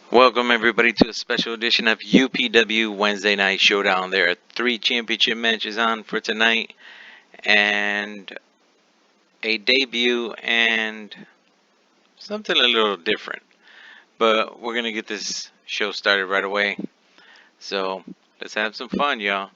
Welcome everybody to a special edition of UPW Wednesday Night Showdown. There are 3 championship matches on for tonight and a debut and something a little different. But we're going to get this show started right away. So let's have some fun, y'all.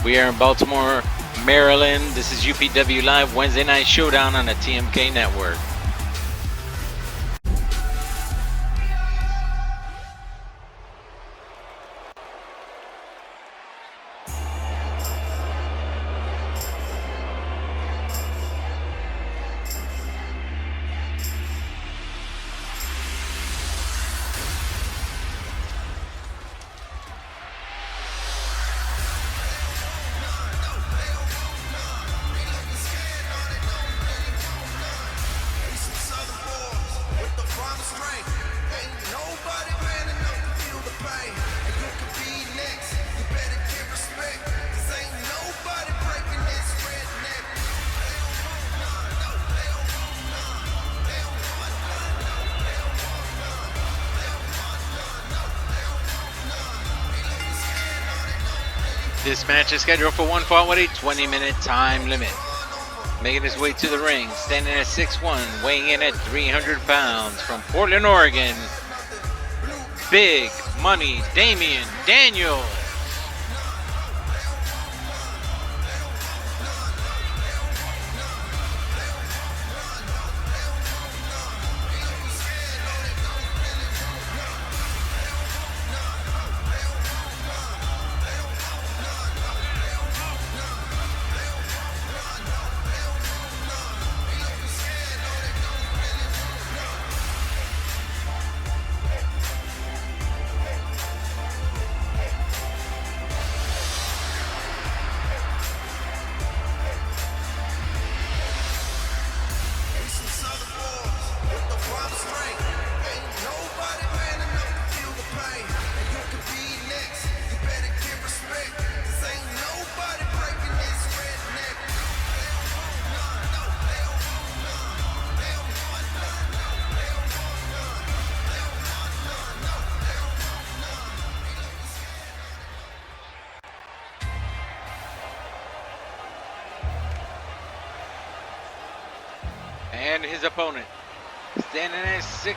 We are in Baltimore, Maryland. This is UPW Live Wednesday Night Showdown on the TMK Network. This match is scheduled for one fall with a 20-minute time limit. Making his way to the ring, standing at 6'1", weighing in at 300 pounds, from Portland, Oregon, Big Money Damian Daniels. And his opponent, standing at 6'4",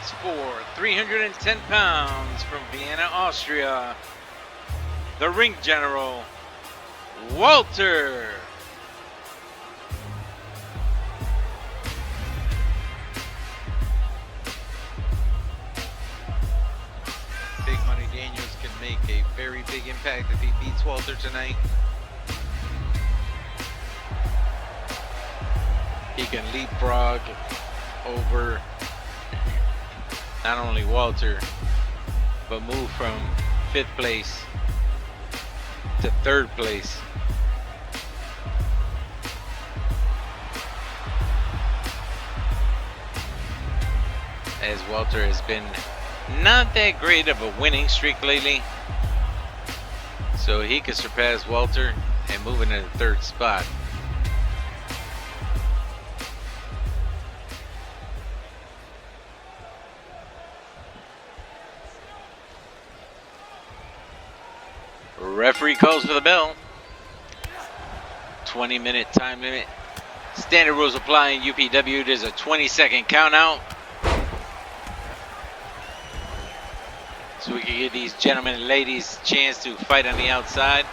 310 pounds, from Vienna, Austria, the ring general, Walter. Big Money Daniels can make a very big impact if he beats Walter tonight. He can leapfrog over not only Walter, but move from 5th place to 3rd place. As Walter has been not that great of a winning streak lately, so he could surpass Walter and move into the 3rd spot. Referee calls for the bell. 20-minute time limit. Standard rules apply in UPW. There's a 20-second count out. So we can give these gentlemen and ladies a chance to fight on the outside.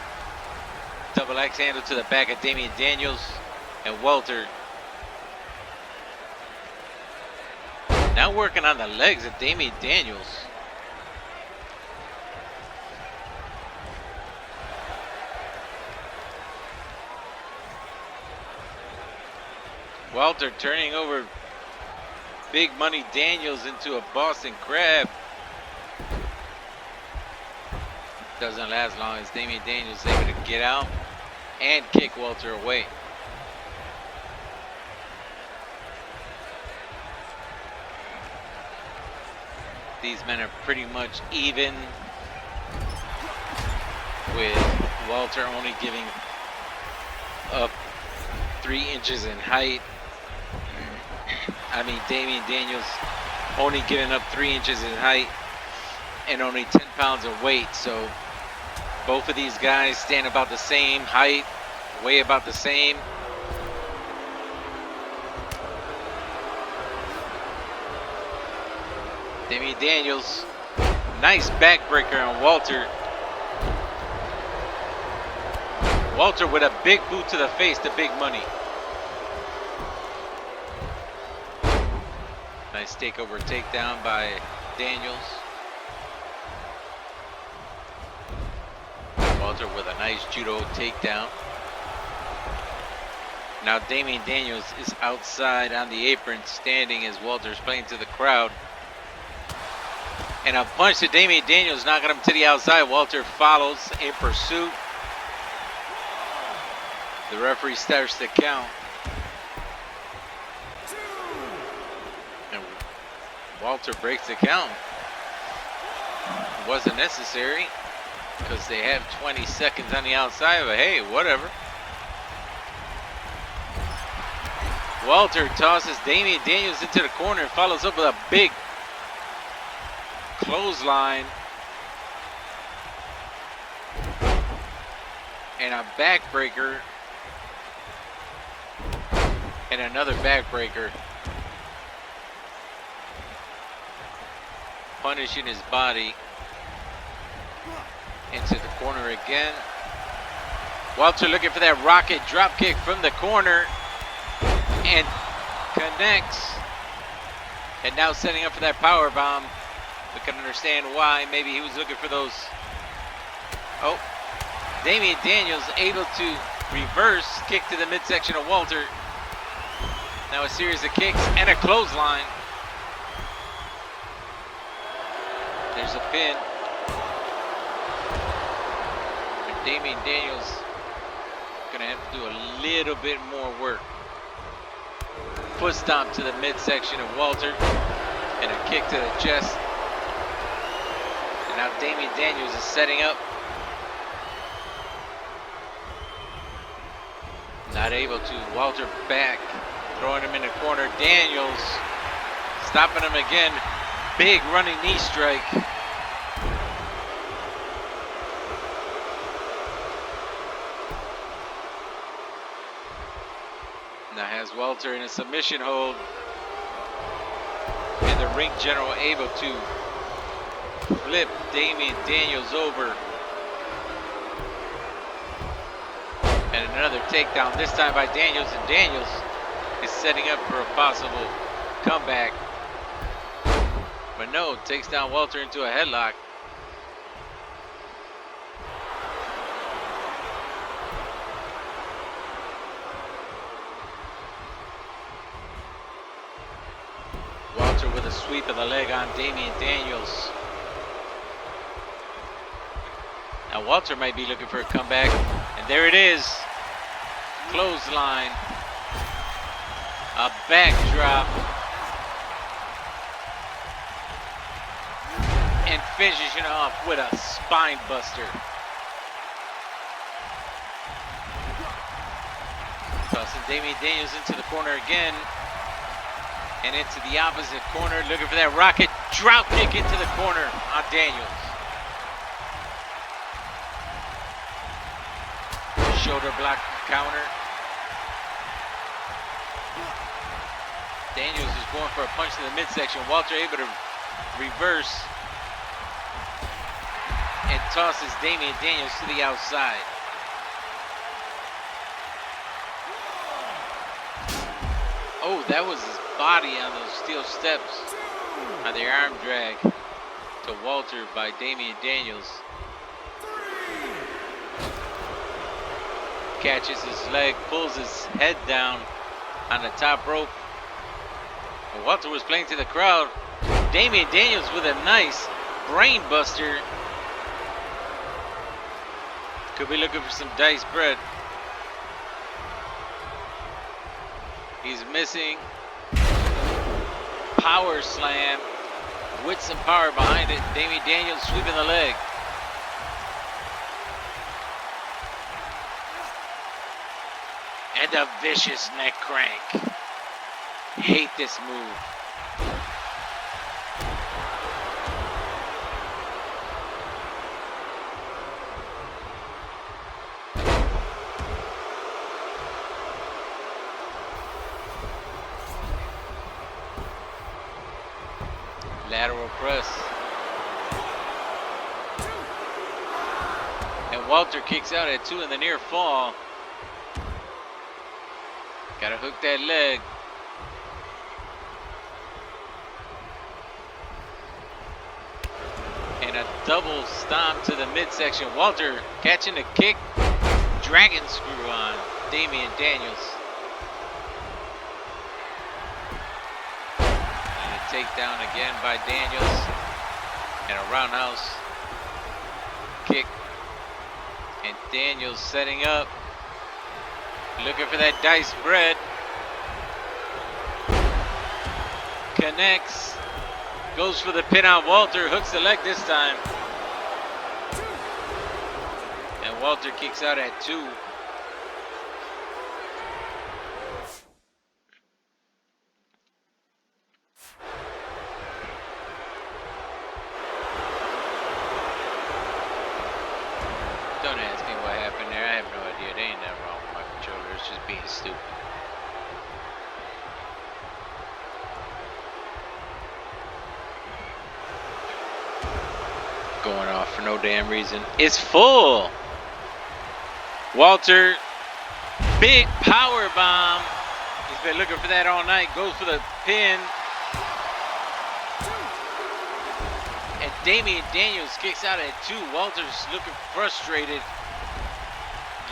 Double axe handle to the back of Damian Daniels and Walter. Now working on the legs of Damian Daniels. Walter turning over Big Money Daniels into a Boston Crab. Doesn't last long as Damian Daniels is able to get out and kick Walter away. These men are pretty much even, with Walter only giving up 3 inches in height. I mean, Damian Daniels only giving up 3 inches in height and only 10 pounds of weight. So both of these guys stand about the same height, weigh about the same. Damian Daniels, nice backbreaker on Walter. Walter with a big boot to the face to Big Money. Nice takeover takedown by Daniels. Walter with a nice judo takedown. Now Damian Daniels is outside on the apron standing as Walter's playing to the crowd. And a punch to Damian Daniels, knocking him to the outside. Walter follows in pursuit. The referee starts the count. And Walter breaks the count. It wasn't necessary because they have 20 seconds on the outside, but hey, whatever. Walter tosses Damian Daniels into the corner and follows up with a big clothesline and a backbreaker and another backbreaker, punishing his body into the corner again. Walter looking for that rocket drop kick from the corner and connects, and now setting up for that power bomb. We can understand why. Maybe he was looking for those. Oh, Damian Daniels able to reverse kick to the midsection of Walter. Now a series of kicks and a clothesline. There's a pin. And Damian Daniels gonna have to do a little bit more work. Foot stomp to the midsection of Walter and a kick to the chest. And now Damian Daniels is setting up. Not able to. Walter back, throwing him in the corner. Daniels stopping him again. Big running knee strike. Now has Walter in a submission hold. And the ring general able to flip Damian Daniels over. And another takedown, this time by Daniels, and Daniels is setting up for a possible comeback. But no, takes down Walter into a headlock. Walter with a sweep of the leg on Damian Daniels. Now Walter might be looking for a comeback, and there it is. Clothesline, a backdrop, and finishing off with a spine buster. Tossing Damian Daniels into the corner again, and into the opposite corner, looking for that rocket drop kick into the corner on Daniels. Shoulder block counter. Daniels is going for a punch to the midsection. Walter able to reverse and tosses Damian Daniels to the outside. Oh, that was his body on those steel steps on the arm drag to Walter by Damian Daniels. Catches his leg, pulls his head down, on the top rope. And Walter was playing to the crowd. Damian Daniels with a nice brain buster. Could be looking for some diced bread. He's missing. Power slam with some power behind it. Damian Daniels sweeping the leg. And a vicious neck crank. Hate this move. Lateral press. And Walter kicks out at 2 in the near fall. Gotta hook that leg. And a double stomp to the midsection. Walter catching the kick. Dragon screw on Damian Daniels. And a takedown again by Daniels. And a roundhouse kick. And Daniels setting up. Looking for that diced bread. Connects. Goes for the pin on Walter. Hooks the leg this time. And Walter kicks out at 2. Don't ask me what happened there. I have no idea. There ain't nothing wrong with my controller. It's just being stupid. Going off for no damn reason. It's full. Walter, big power bomb. He's been looking for that all night. Goes for the pin. And Damian Daniels kicks out at 2. Walter's looking frustrated,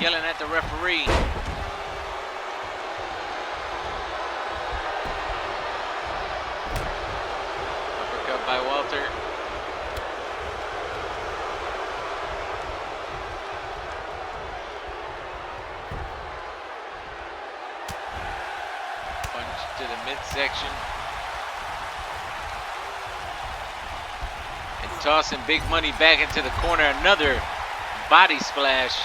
yelling at the referee. Uppercut by Walter. To the midsection. And tossing Big Money back into the corner. Another body splash.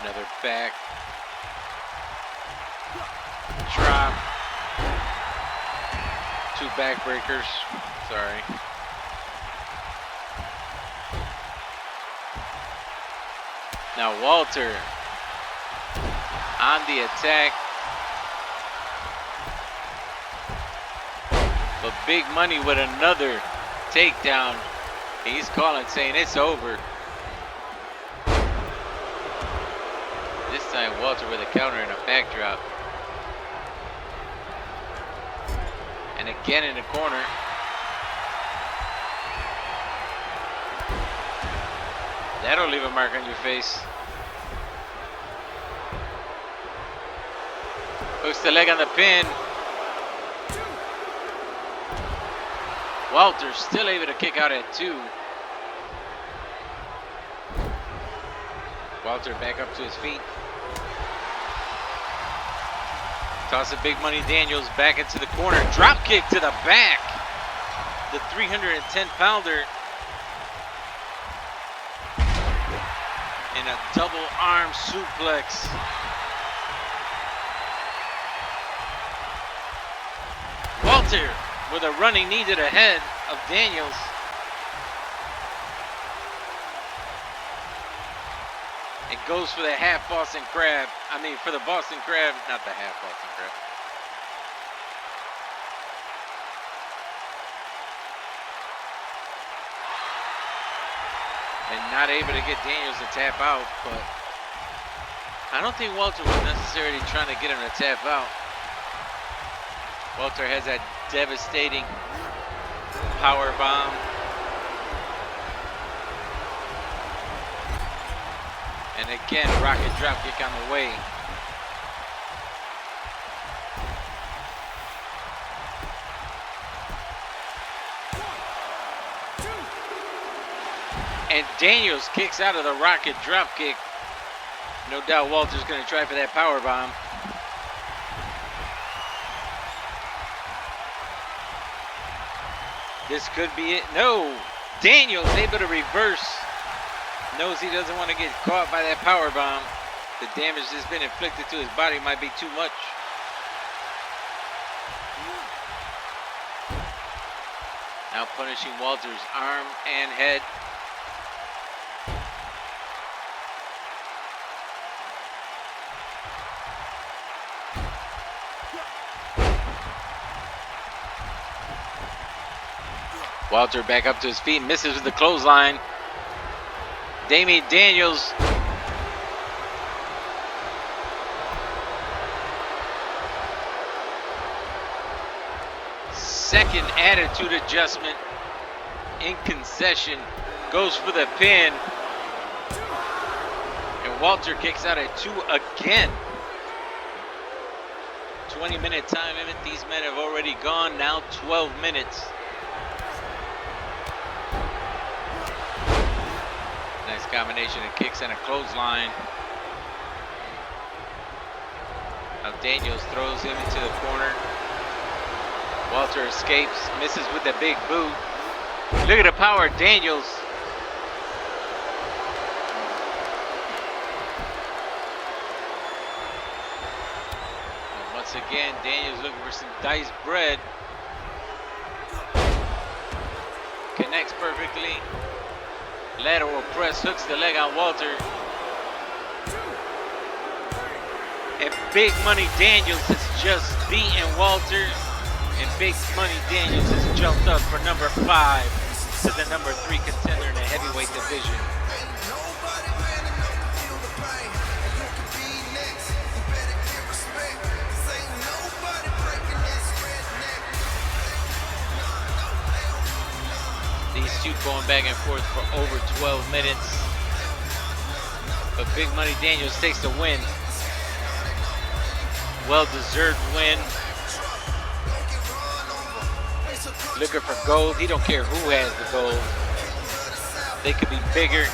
Another back. Drop. 2 backbreakers. Sorry. Now Walter on the attack. But Big Money with another takedown. He's calling, saying it's over. This time Walter with a counter and a backdrop. And again in the corner. That'll leave a mark on your face. Hooks the leg on the pin. Walter still able to kick out at 2. Walter back up to his feet. Toss a Big Money Daniels back into the corner. Drop kick to the back. The 310-pounder. And a double arm suplex. Walter with a running knee to the head of Daniels. It goes for the half Boston Crab. I mean, for the Boston Crab, not the half Boston Crab. And not able to get Daniels to tap out, but I don't think Walter was necessarily trying to get him to tap out. Walter has that devastating power bomb. And again, rocket drop kick on the way. And Daniels kicks out of the rocket drop kick. No doubt Walter's going to try for that power bomb. This could be it. No! Daniels able to reverse. Knows he doesn't want to get caught by that power bomb. The damage that's been inflicted to his body might be too much. Now punishing Walter's arm and head. Walter back up to his feet, misses with the clothesline. Daniels second attitude adjustment in concession, goes for the pin, and Walter kicks out at 2 again. 20-minute time limit. These men have already gone now 12 minutes. Nice combination of kicks and a clothesline. Now Daniels throws him into the corner. Walter escapes, misses with the big boot. Look at the power of Daniels. And once again, Daniels looking for some diced bread. Connects perfectly. Lateral press, hooks the leg on Walter. And Big Money Daniels has just beaten Walter. And Big Money Daniels has jumped up for number 5 to the number 3 contender in the heavyweight division. These two going back and forth for over 12 minutes. But Big Money Daniels takes the win. Well-deserved win. Looking for gold. He don't care who has the gold. They could be bigger.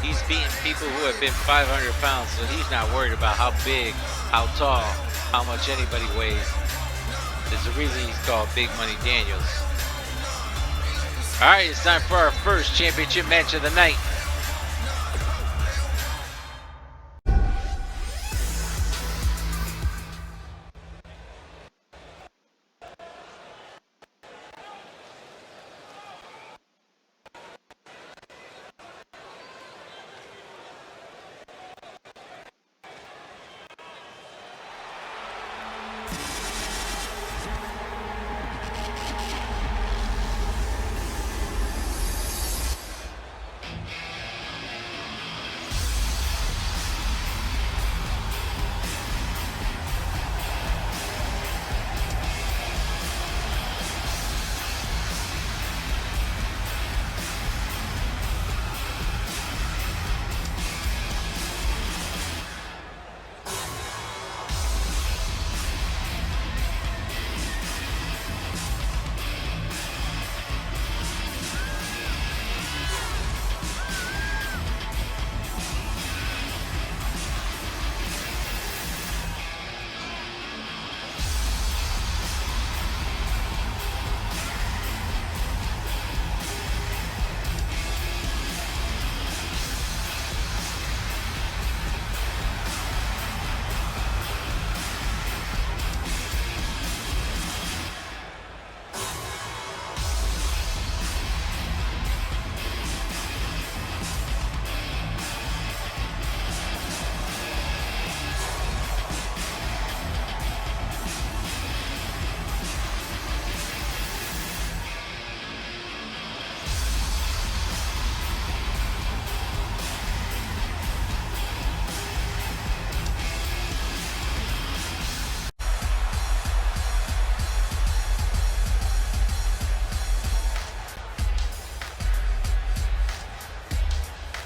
He's beating people who have been 500 pounds, so he's not worried about how big, how tall, how much anybody weighs. There's a reason he's called Big Money Daniels. All right, it's time for our first championship match of the night.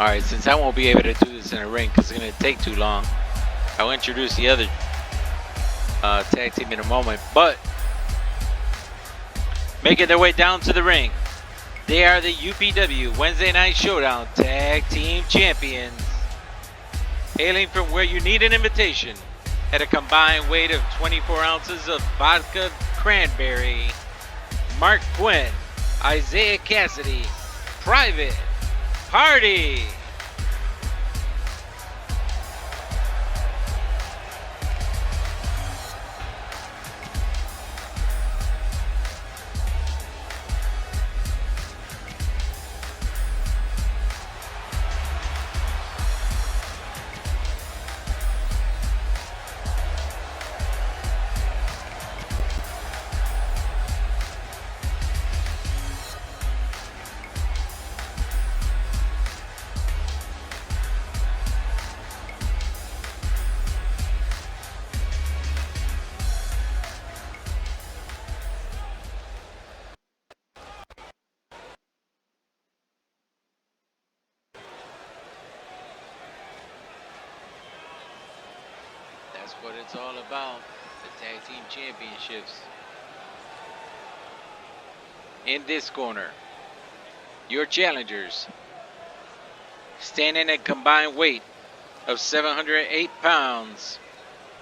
Alright, since I won't be able to do this in a ring because it's going to take too long, I'll introduce the other tag team in a moment. But making their way down to the ring, they are the UPW Wednesday Night Showdown Tag Team Champions. Hailing from where you need an invitation, at a combined weight of 24 ounces of vodka cranberry, Mark Quinn, Isaiah Cassidy, Private Party. That's what it's all about, the Tag Team Championships. In this corner, your challengers, standing at combined weight of 708 pounds,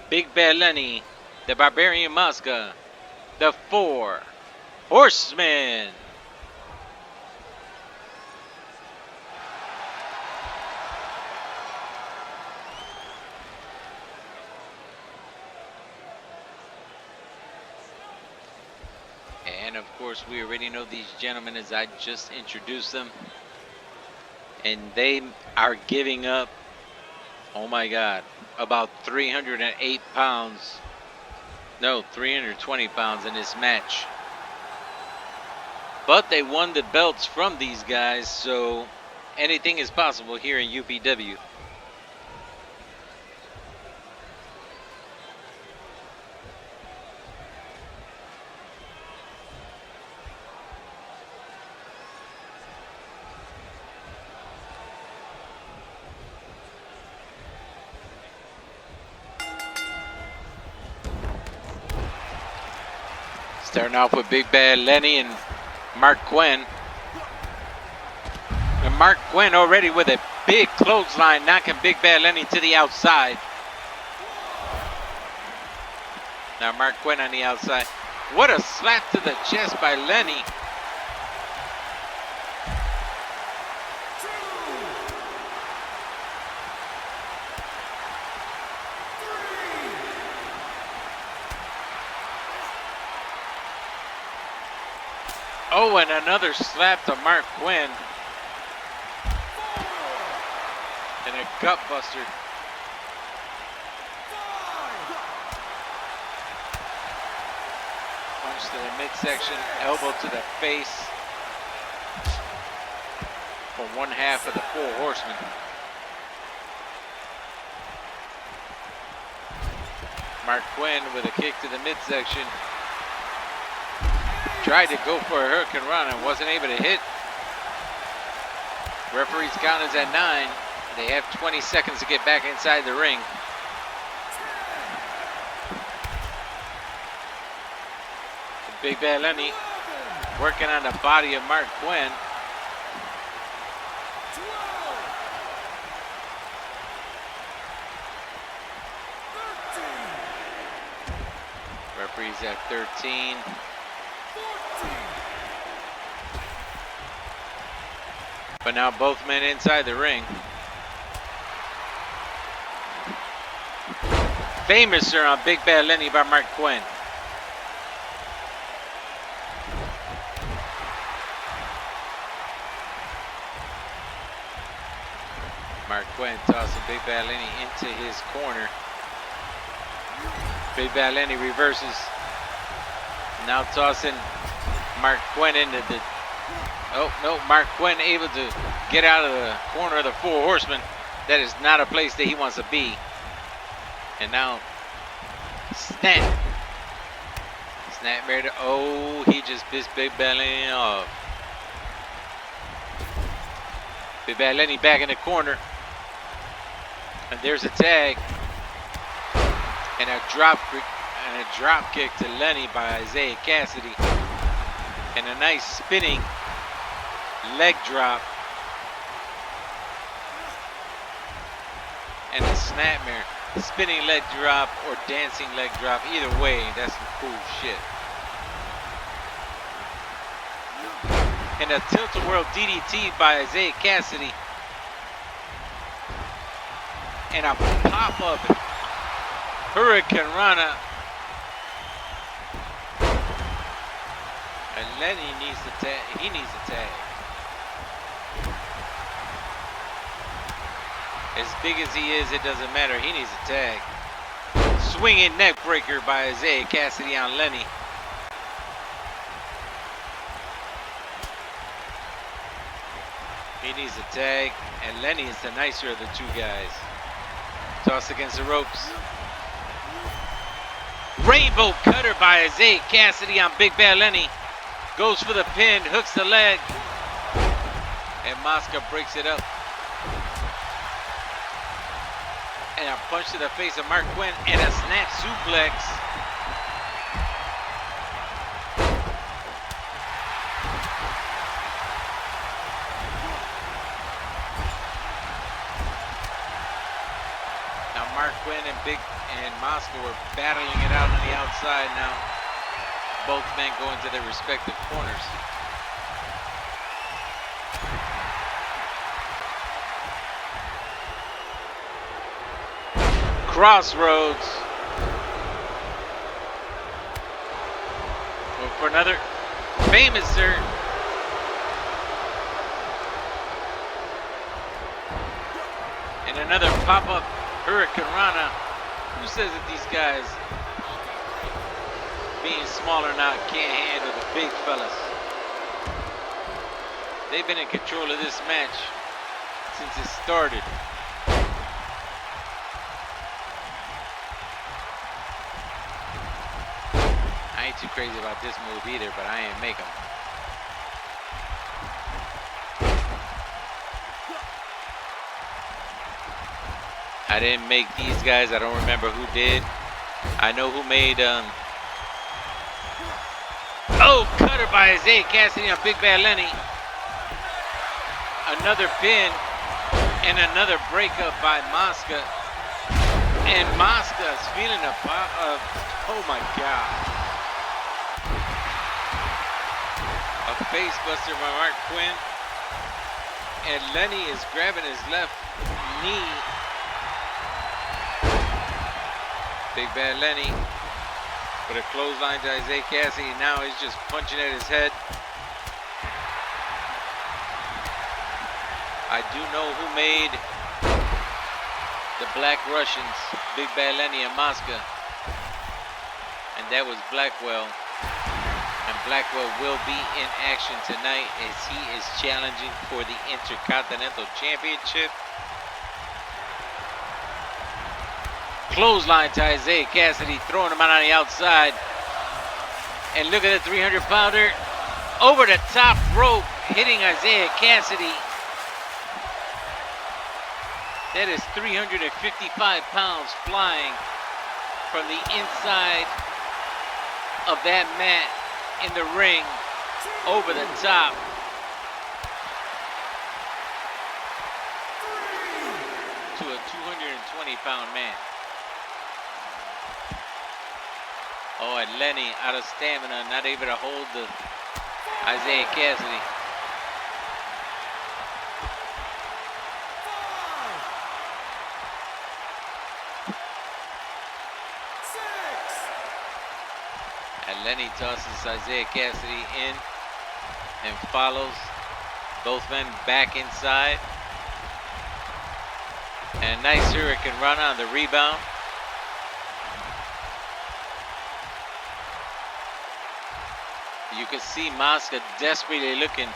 Big Bad Lenny, the Barbarian Mosca, the Four Horsemen. And of course, we already know these gentlemen as I just introduced them. And they are giving up, oh my God, about 308 pounds. No, 320 pounds in this match. But they won the belts from these guys, so anything is possible here in UPW. Starting off with Big Bad Lenny and Mark Quinn. And Mark Quinn already with a big clothesline, knocking Big Bad Lenny to the outside. Now Mark Quinn on the outside. What a slap to the chest by Lenny. Oh, and another slap to Mark Quinn. And a gut buster. Punch to the midsection, elbow to the face. For one half of the Four Horsemen. Mark Quinn with a kick to the midsection. Tried to go for a Hurricane Run and wasn't able to hit. Referee's count is at 9. They have 20 seconds to get back inside the ring. Big Bad Lenny working on the body of Mark Quinn. Referee's at 13. But now both men inside the ring. Famouser on Big Bad Lenny by Mark Quinn. Mark Quinn tossing Big Bad Lenny into his corner. Big Bad Lenny reverses. Now tossing Mark Quinn into the... Oh, no, Mark Quinn able to get out of the corner of the Four Horsemen. That is not a place that he wants to be. And now, snap. Snapmare to... Oh, he just pissed Big Bad Lenny off. Big Bad Lenny back in the corner. And there's a tag. And a drop kick to Lenny by Isaiah Cassidy. And a nice spinning leg drop. And a snapmare. Spinning leg drop or dancing leg drop. Either way, that's some cool shit. And a tilt-a-whirl DDT by Isaiah Cassidy. And a pop-up Hurricane Rana. And Lenny needs to tag. He needs a tag. As big as he is, it doesn't matter. He needs a tag. Swinging neck breaker by Isaiah Cassidy on Lenny. He needs a tag, and Lenny is the nicer of the two guys. Toss against the ropes. Rainbow cutter by Isaiah Cassidy on Big Bad Lenny. Goes for the pin, hooks the leg. And Mosca breaks it up. And a punch to the face of Mark Quinn and a snap suplex. Now Mark Quinn and Mosca were battling it out on the outside. Now both men go into their respective corners. Crossroads. Going for another famouser. And another pop-up Hurricane Rana. Who says that these guys, being small or not, can't handle the big fellas? They've been in control of this match since it started. I ain't too crazy about this move either, but I ain't make them. I didn't make these guys. I don't remember who did. I know who made oh, cutter by Isaiah Cassidy on Big Bad Lenny. Another pin and another breakup by Mosca. And Mosca's feeling a pop of, oh my God. A face buster by Mark Quinn. And Lenny is grabbing his left knee. Big Bad Lenny with a clothesline to Isaiah Cassidy. Now he's just punching at his head. I do know who made the Black Russians, Big Bad Lenny and Mosca. And that was Blackwell. And Blackwell will be in action tonight as he is challenging for the Intercontinental Championship. Clothesline to Isaiah Cassidy, throwing him out on the outside. And look at the 300-pounder over the top rope, hitting Isaiah Cassidy. That is 355 pounds flying from the inside of that mat in the ring over the top. To a 220-pound man. Oh, and Lenny out of stamina, not able to hold the Isaiah Cassidy. And Lenny tosses Isaiah Cassidy in and follows both men back inside. And a nice Hurricane Rana on the rebound. You can see Mosca desperately looking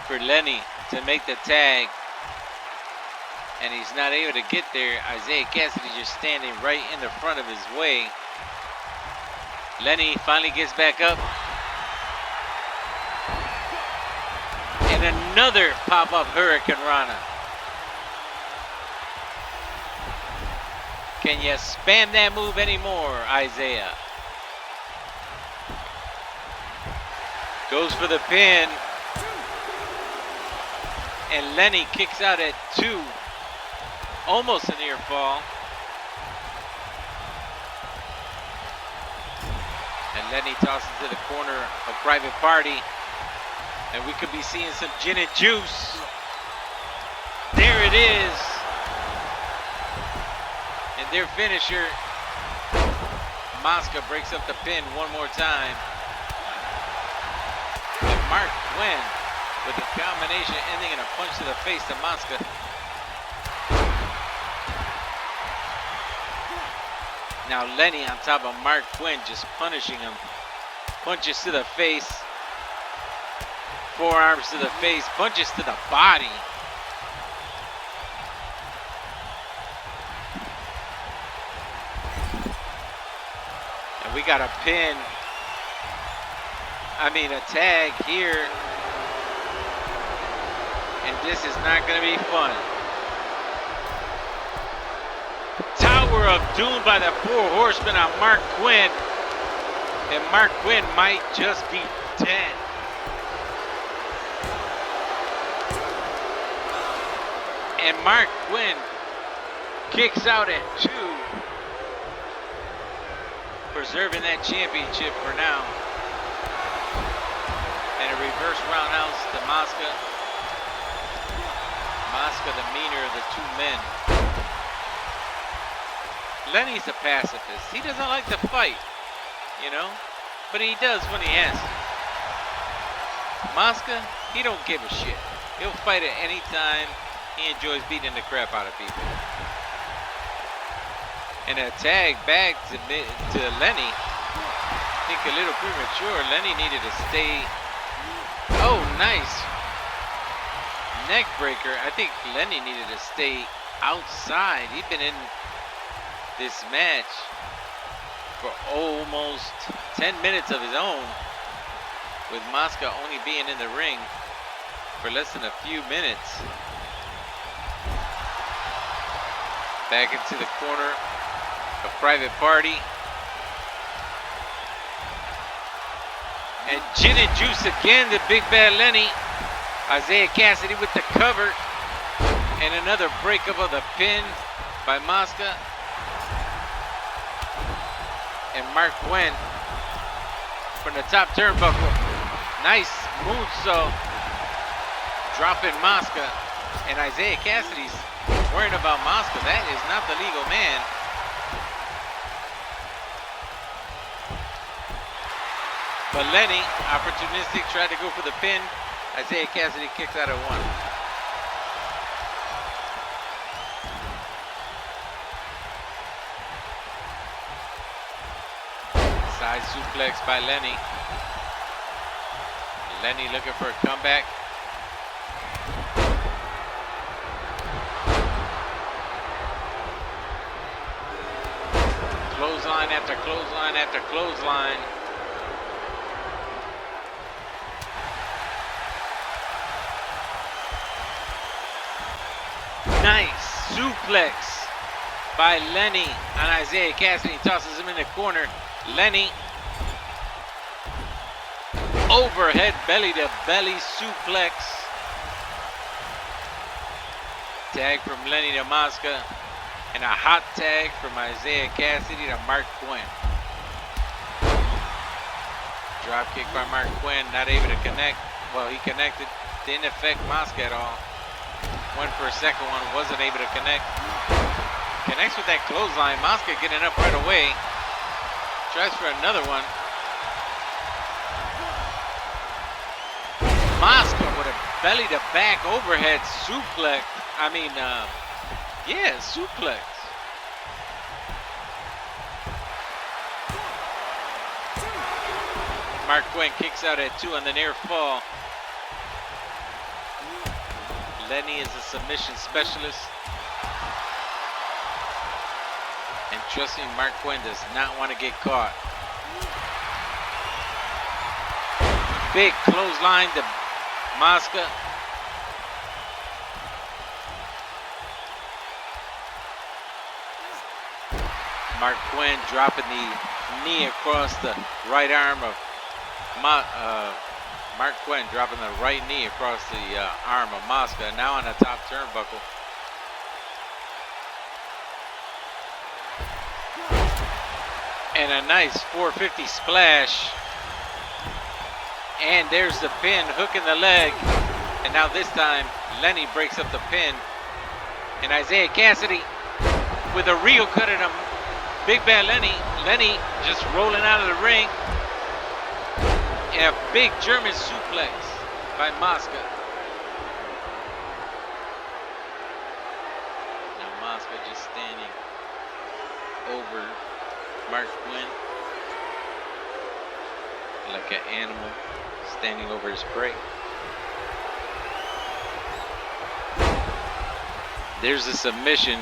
for Lenny to make the tag. And he's not able to get there. Isaiah Cassidy just standing right in the front of his way. Lenny finally gets back up. And another pop-up Hurricane Rana. Can you spam that move anymore, Isaiah? Goes for the pin. And Lenny kicks out at 2. Almost a near fall. And Lenny tosses to the corner of Private Party. And we could be seeing some gin and juice. There it is. And their finisher. Mosca breaks up the pin one more time. And Mark Quinn with a combination ending in a punch to the face to Mosca. Now Lenny on top of Mark Quinn, just punishing him. Punches to the face. Forearms to the face. Punches to the body. And we got a pin. A tag here. And this is not going to be fun. Tower of Doom by the 4 Horsemen on Mark Quinn. And Mark Quinn might just be dead. And Mark Quinn kicks out at 2. Preserving that championship for now. And a reverse roundhouse to Mosca. Mosca, the meaner of the 2 men. Lenny's a pacifist. He doesn't like to fight, you know, but he does when he has to. Mosca, he don't give a shit. He'll fight at any time. He enjoys beating the crap out of people. And a tag back to Lenny. I think a little premature. Lenny needed to stay. Oh, nice. Neck breaker. I think Lenny needed to stay outside. He'd been in this match for almost 10 minutes of his own, with Mosca only being in the ring for less than a few minutes. Back into the corner of Private Party. And gin and juice again, the big bad Lenny. Isaiah Cassidy with the cover. And another breakup of the pin by Mosca. And Mark Quinn from the top turnbuckle. Nice moonsault. Dropping Mosca. And Isaiah Cassidy's worrying about Mosca. That is not the legal man. But Lenny, opportunistic, tried to go for the pin. Isaiah Cassidy kicks out at 1. Side suplex by Lenny. Lenny looking for a comeback. Clothesline after clothesline after clothesline. Nice suplex by Lenny on Isaiah Cassidy. Tosses him in the corner. Lenny. Overhead belly to belly suplex. Tag from Lenny to Mosca. And a hot tag from Isaiah Cassidy to Mark Quinn. Drop kick by Mark Quinn. Not able to connect. Well, he connected. Didn't affect Mosca at all. Went for a second one. Wasn't able to connect. Connects with that clothesline. Mosca getting up right away. Tries for another one. Mosca with a belly to back overhead suplex. Yeah, suplex. Mark Quinn kicks out at 2 on the near fall. Lenny is a submission specialist. And trust me, Mark Quinn does not want to get caught. Big clothesline to Mosca. Mark Quinn dropping the knee across the right arm of Mark Quinn dropping the right knee across the arm of Mosca. Now on the top turnbuckle. And a nice 450 splash. And there's the pin, hooking the leg. And now this time, Lenny breaks up the pin. And Isaiah Cassidy with a real cut at him. Big Bad Lenny. Lenny just rolling out of the ring. And a big German suplex by Mosca. Now Mosca just standing over Mark Quinn like an animal standing over his prey. There's a submission.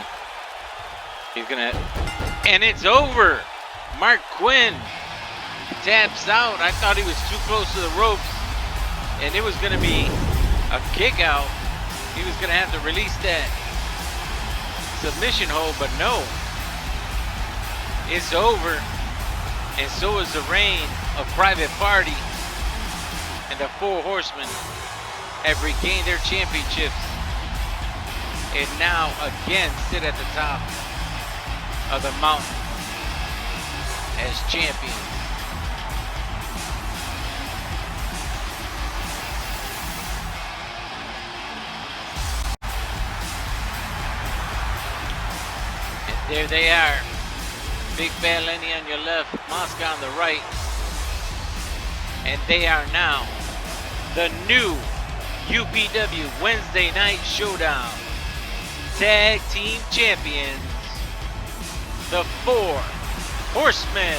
He's gonna, and it's over. Mark Quinn taps out. I thought he was too close to the ropes, and it was gonna be a kick out. He was gonna have to release that submission hold, but no. It's over, and so is the reign of Private Party, and the Four Horsemen have regained their championships, and now again sit at the top of the mountain as champions. And there they are. Big Bad Lenny on your left, Mosca on the right. And they are now the new UPW Wednesday Night Showdown Tag Team Champions, the Four Horsemen.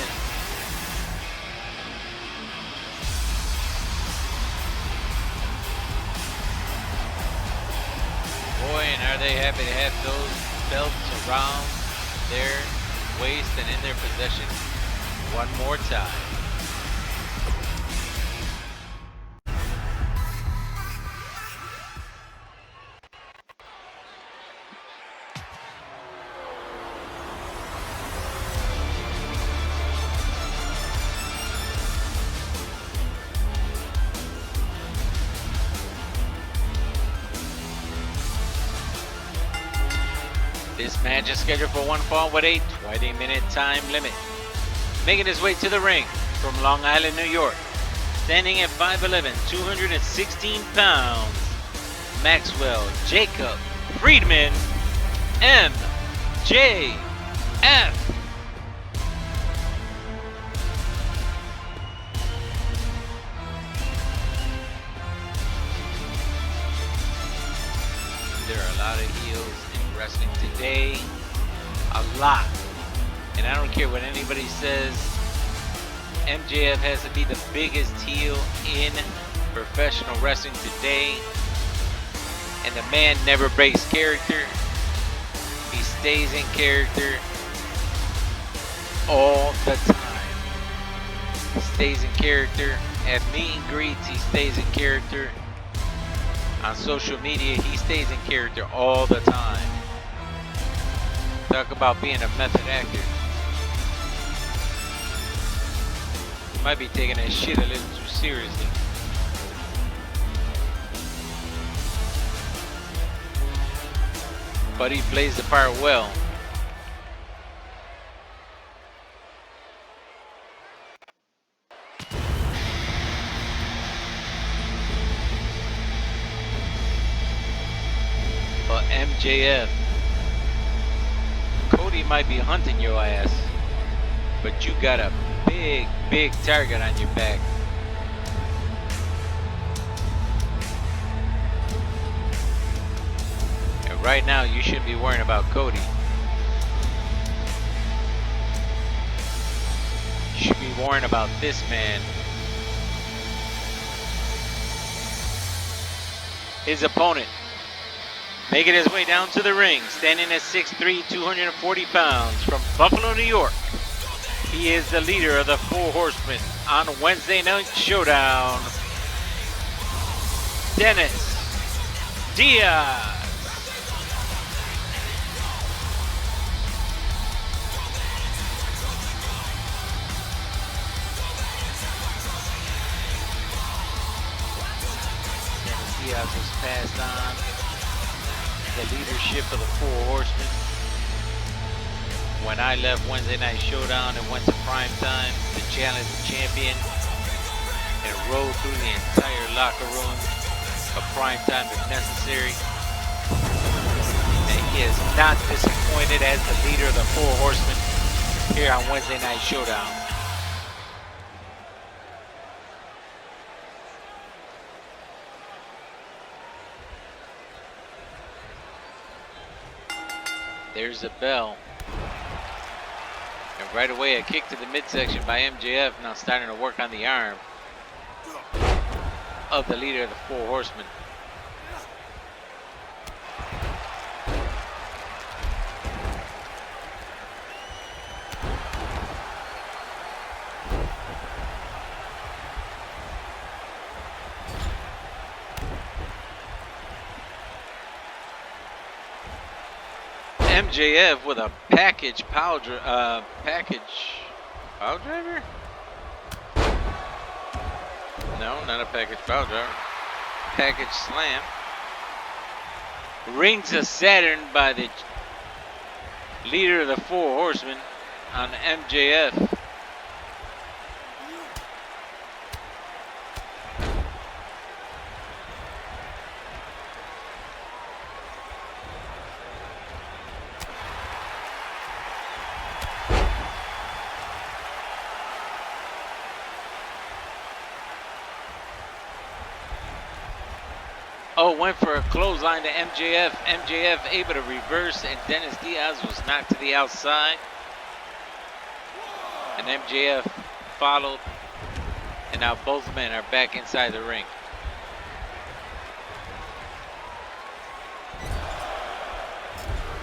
Boy, and are they happy to have those belts around their waist and in their possession one more time. This match is scheduled for one fall with a 20-minute time limit. Making his way to the ring from Long Island, New York, standing at 5'11", 216 pounds, Maxwell Jacob Friedman, MJF. There are a lot of heels in wrestling today, a lot. And I don't care what anybody says, MJF has to be the biggest heel in professional wrestling today. And the man never breaks character. He stays in character all the time. He stays in character. At meet and greets, he stays in character. On social media, he stays in character all the time. Talk about being a method actor. He might be taking that shit a little too seriously. But he plays the part well. But MJF, Cody might be hunting your ass, but you got a big, big target on your back. And right now, you shouldn't be worrying about Cody. You should be worrying about this man. His opponent, making his way down to the ring, standing at 6'3", 240 pounds, from Buffalo, New York. He is the leader of the Four Horsemen on Wednesday Night Showdown, Dennis Diaz. Diaz was passed on the leadership of the Four Horsemen. When I left Wednesday Night Showdown and went to prime time to challenge the champion and rode through the entire locker room of prime time if necessary. And he is not disappointed as the leader of the Four Horsemen here on Wednesday Night Showdown. There's the bell. And right away, a kick to the midsection by MJF, now starting to work on the arm of the leader of the Four Horsemen. MJF with a package power driver? No, not a package power driver. Package slam. Rings of Saturn by the leader of the Four Horsemen on MJF. Oh, went for a clothesline to MJF. MJF able to reverse, and Dennis Diaz was knocked to the outside. And MJF followed, and now both men are back inside the ring.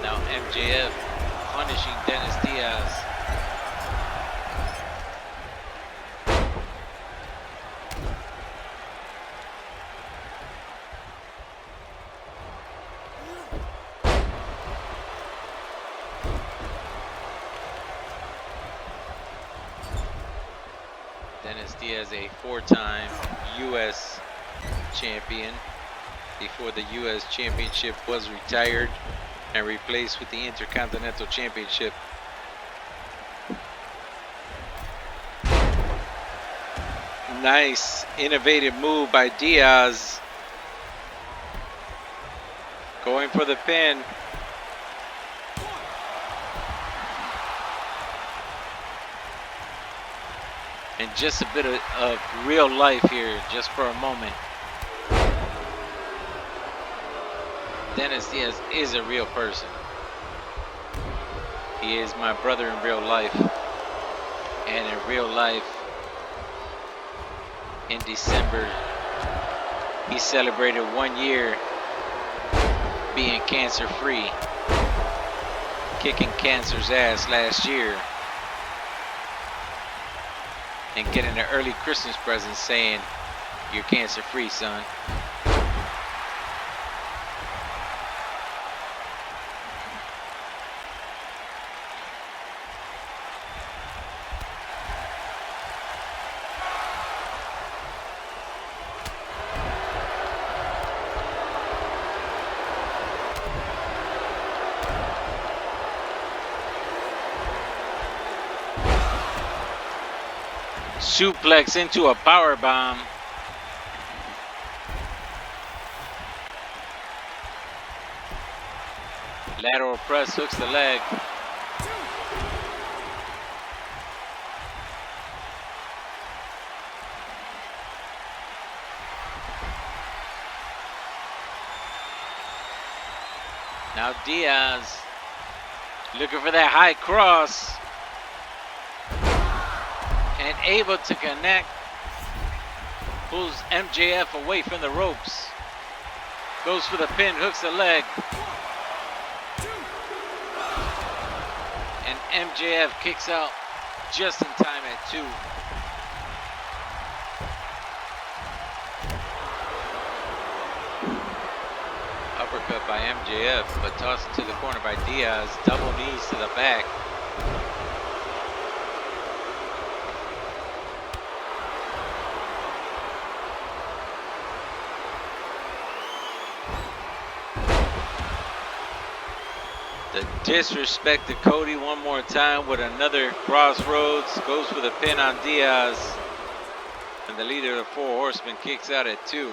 Now MJF punishing Dennis Diaz. Dennis Diaz, a four-time U.S. champion before the U.S. Championship was retired and replaced with the Intercontinental Championship. Nice, innovative move by Diaz. Going for the pin. And just a bit of real life here, just for a moment. Dennis Diaz is a real person. He is my brother in real life. And in real life, in December, he celebrated 1 year being cancer-free, kicking cancer's ass last year, and getting an early Christmas present saying, "You're cancer-free, son." Suplex into a power bomb. Lateral press, hooks the leg. Now Diaz looking for that high cross. And able to connect. Pulls MJF away from the ropes. Goes for the pin, hooks the leg. And MJF kicks out just in time at 2. Uppercut by MJF, but tossed into the corner by Diaz. Double knees to the back. Disrespected Cody one more time with another crossroads. Goes for the pin on Diaz. And the leader of the Four Horsemen kicks out at 2.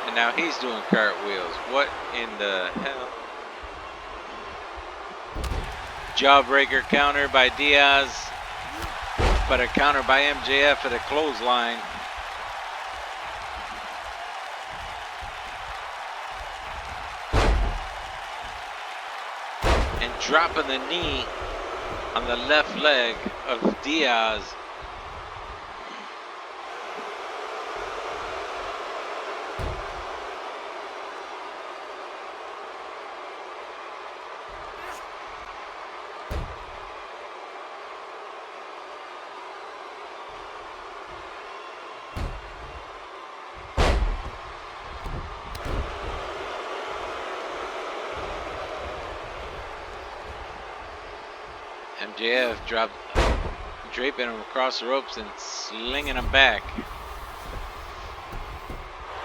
And now he's doing cartwheels. What in the hell? Jawbreaker counter by Diaz. But a counter by MJF at a clothesline. And dropping the knee on the left leg of Diaz. MJF draping him across the ropes and slinging him back.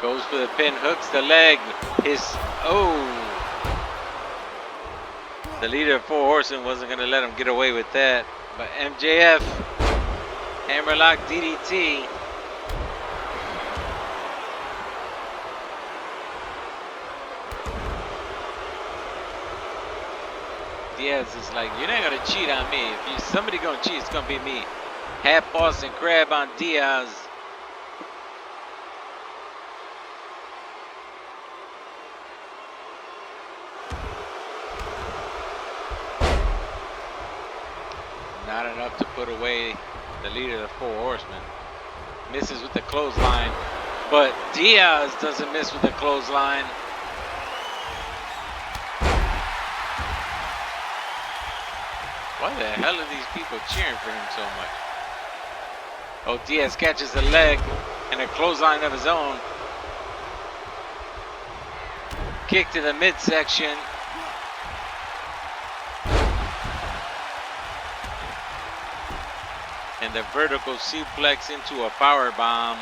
Goes for the pin, hooks the leg. The leader of Four Horsemen wasn't going to let him get away with that. But MJF, hammerlock DDT. Diaz is like, you're not gonna cheat on me. If somebody gonna cheat, it's gonna be me. Half Boston Crab on Diaz. Not enough to put away the leader of the Four Horsemen. Misses with the clothesline, but Diaz doesn't miss with the clothesline. Why the hell are these people cheering for him so much? Oh, Diaz catches the leg and a clothesline of his own. Kick to the midsection. And the vertical suplex into a power bomb.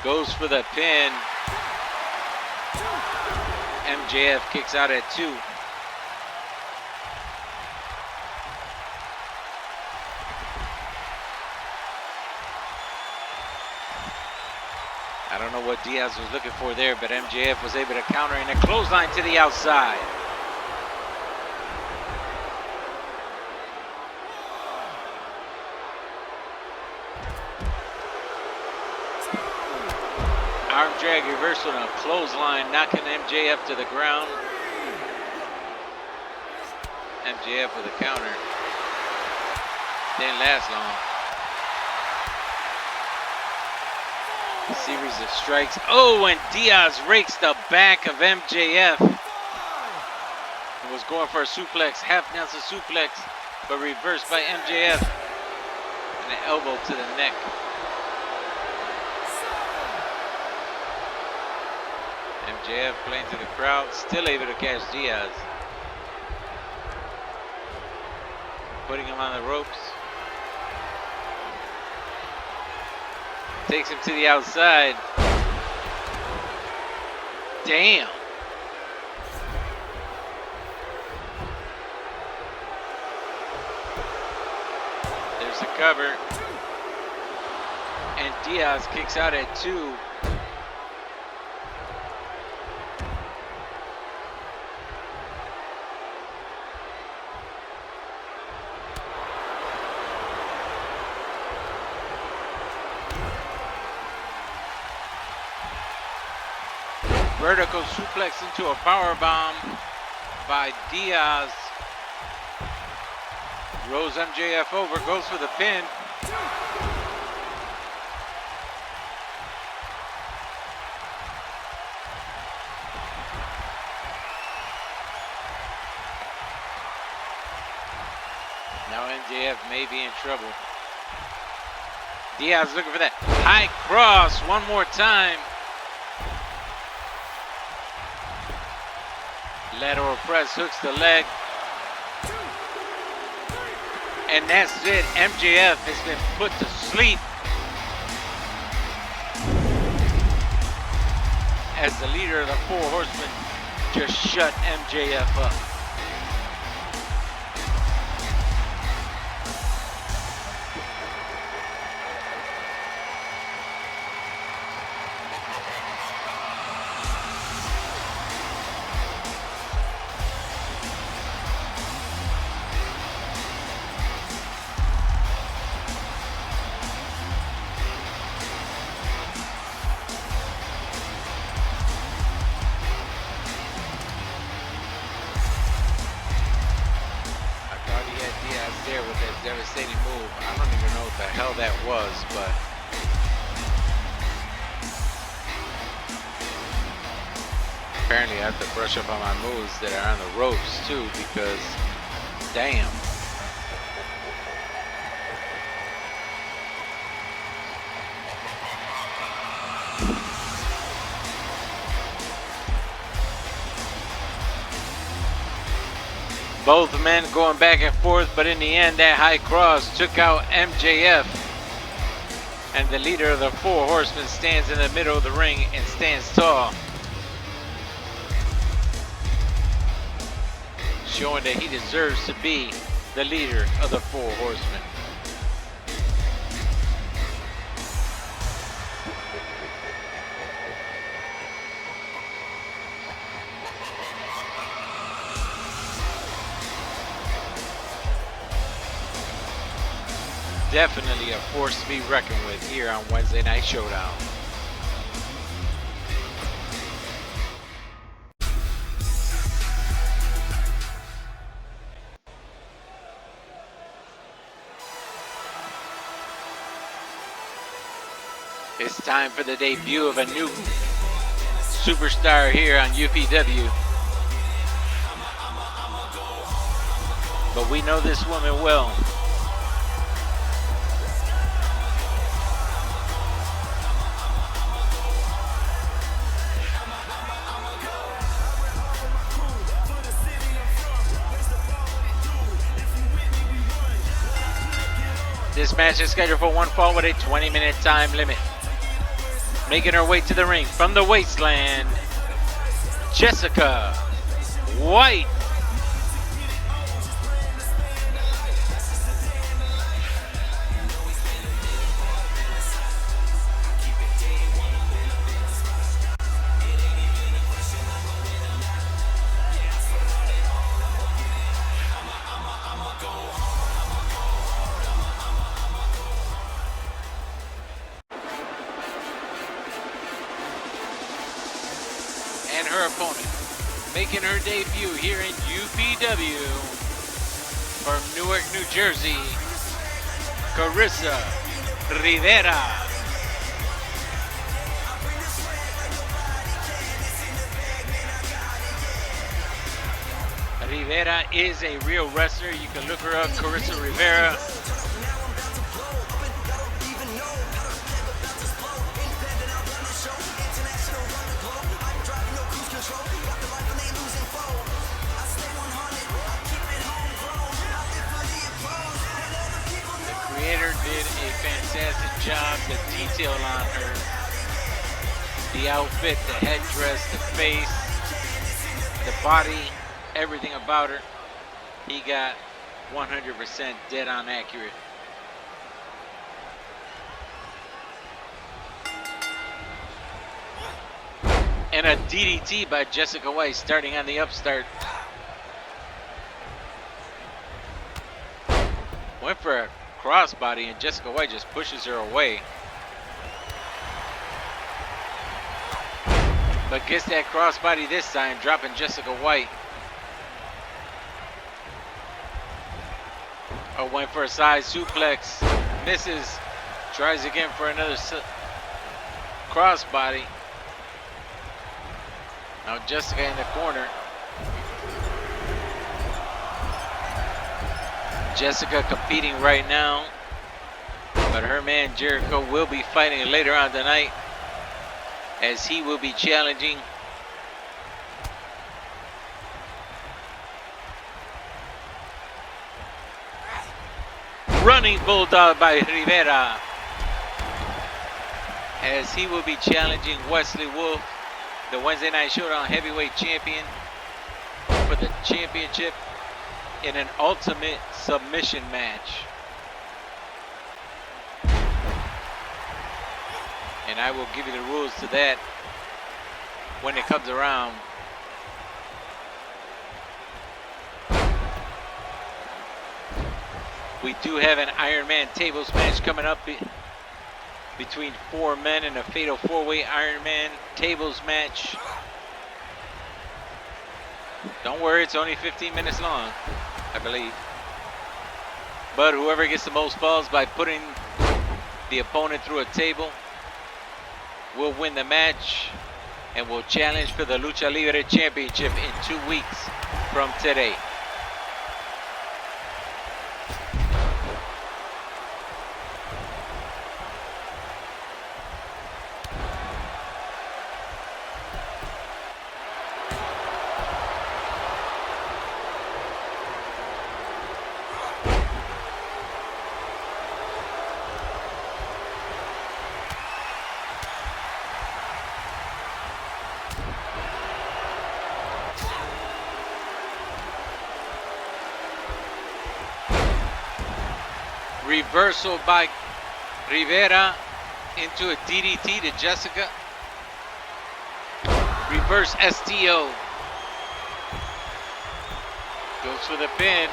Goes for the pin. MJF kicks out at 2. I don't know what Diaz was looking for there, but MJF was able to counter in a clothesline to the outside. Arm drag reversal and a clothesline, knocking MJF to the ground. MJF with a counter. Didn't last long. Series of strikes. Oh, and Diaz rakes the back of MJF. He was going for a suplex, half Nelson suplex, but reversed by MJF. And an elbow to the neck. MJF playing to the crowd, still able to catch Diaz. Putting him on the ropes. Takes him to the outside. Damn. There's the cover. And Diaz kicks out at 2. Vertical suplex into a power bomb by Diaz. Rolls MJF over, goes for the pin. Now MJF may be in trouble. Diaz looking for that high cross one more time. Lateral press, hooks the leg. And that's it. MJF has been put to sleep. as the leader of the Four Horsemen just shut MJF up. There with that devastating move. I don't even know what the hell that was, but apparently I have to brush up on my moves that are on the ropes too, because damn. Both men going back and forth, but in the end, that high cross took out MJF. And the leader of the Four Horsemen stands in the middle of the ring and stands tall, showing that he deserves to be the leader of the Four Horsemen. Definitely a force to be reckoned with here on Wednesday Night Showdown. It's time for the debut of a new superstar here on UPW. But we know this woman well. This match is scheduled for one fall with a 20-minute time limit. Making her way to the ring from the wasteland, Jessica White. And her opponent, making her debut here in UPW from Newark, New Jersey, Carissa Rivera. Rivera is a real wrestler. You can look her up, Carissa Rivera. Creator did a fantastic job. The detail on her, the outfit, the headdress, the face, the body, everything about her, he got 100% dead on accurate. And a DDT by Jessica White starting on the upstart. Went for a crossbody and Jessica White just pushes her away. But gets that crossbody this time, dropping Jessica White. Oh, went for a side suplex, misses, tries again for another crossbody. Now Jessica in the corner. Jessica competing right now, but her man Jericho will be fighting later on tonight, as he will be challenging running bulldog by Rivera, as he will be challenging Wesley Wolf the Wednesday Night Showdown heavyweight champion, for the championship in an ultimate submission match. And I will give you the rules to that when it comes around. We do have an Iron Man tables match coming up between 4 men in a fatal 4-way Iron Man tables match. Don't worry, it's only 15 minutes long, I believe. But whoever gets the most falls by putting the opponent through a table will win the match and will challenge for the Lucha Libre Championship in 2 weeks from today. Reversal by Rivera into a DDT to Jessica. Reverse STO. Goes for the pin.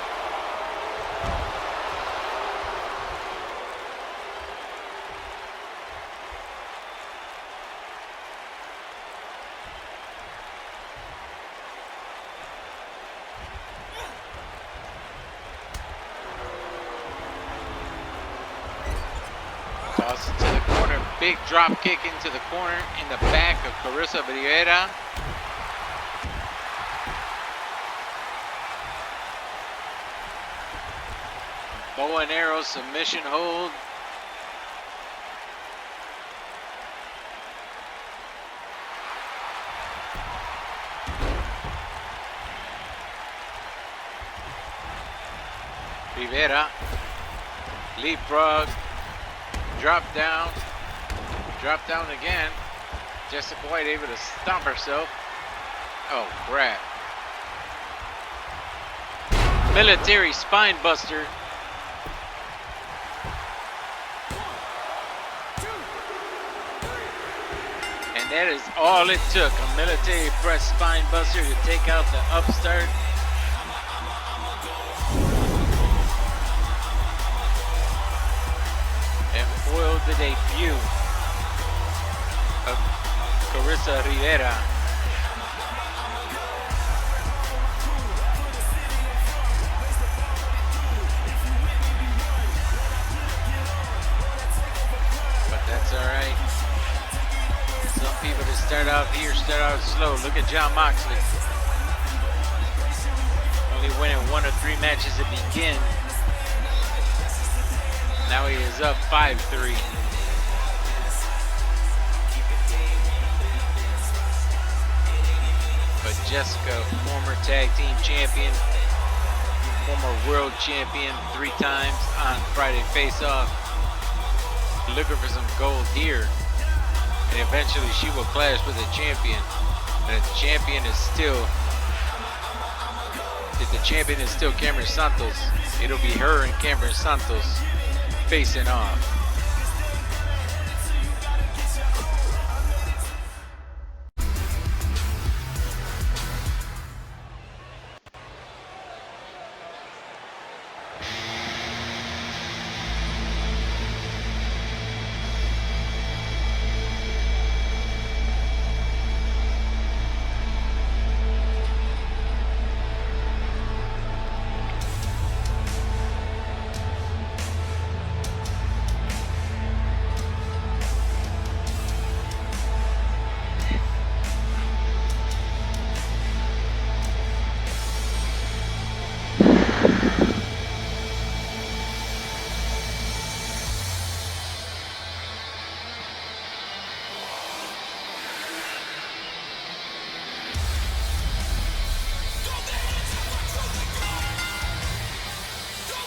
Toss it to the corner. Big drop kick into the corner in the back of Carissa Rivera. Bow and arrow submission hold. Rivera. Leapfrog. Drop down again. Jessica White able to stomp herself. Oh, crap. Military spine buster. And that is all it took. A military press spine buster to take out the upstart. Foiled the debut of Carissa Rivera. But that's all right. Some people that start out here start out slow. Look at John Moxley. Only winning 1 or 3 matches to begin. Now he is up 5-3. But Jessica, former tag team champion, former world champion 3 times on Friday Face Off, looking for some gold here. And eventually she will clash with the champion. And if the champion is still Cameron Santos, it'll be her and Cameron Santos facing off.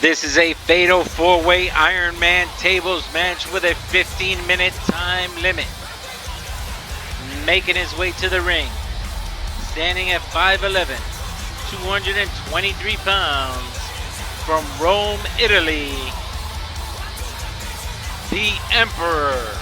This is a fatal 4-way Iron Man tables match with a 15-minute time limit. making his way to the ring, standing at 5'11", 223 pounds, from Rome, Italy, the Emperor.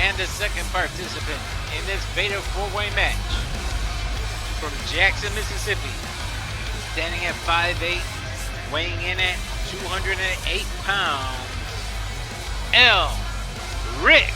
And the second participant in this Fatal 4-Way match, from Jackson, Mississippi, standing at 5'8", weighing in at 208 pounds, L. Ricks.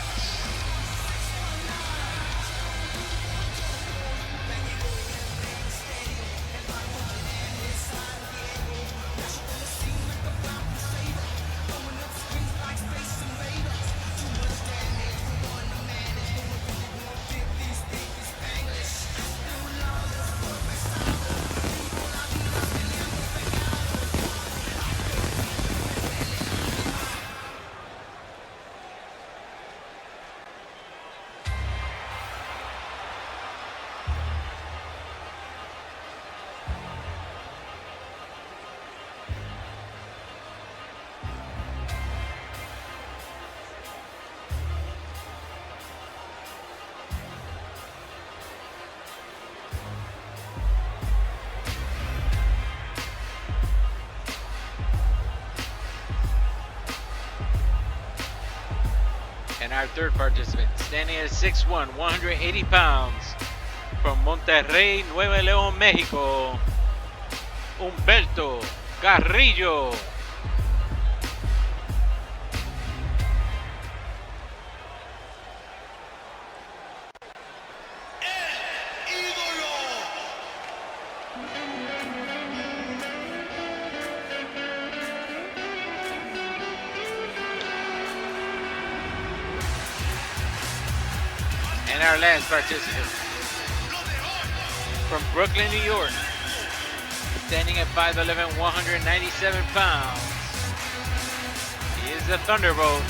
And our third participant, standing at 6'1", 180 pounds, from Monterrey, Nuevo León, Mexico, Humberto Carrillo. And our last participant, from Brooklyn, New York, standing at 5'11", 197 pounds. He is the Thunderbolt,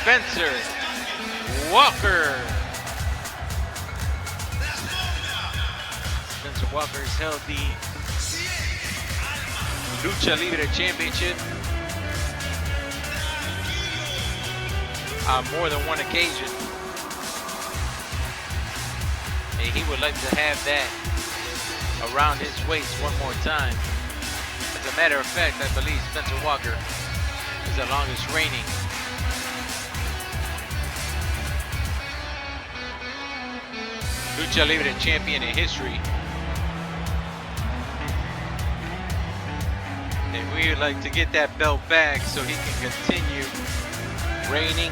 Spencer Walker. Spencer Walker has held the Lucha Libre Championship on more than one occasion. And he would like to have that around his waist one more time. As a matter of fact, I believe Spencer Walker is the longest reigning Lucha Libre champion in history. And we would like to get that belt back so he can continue reigning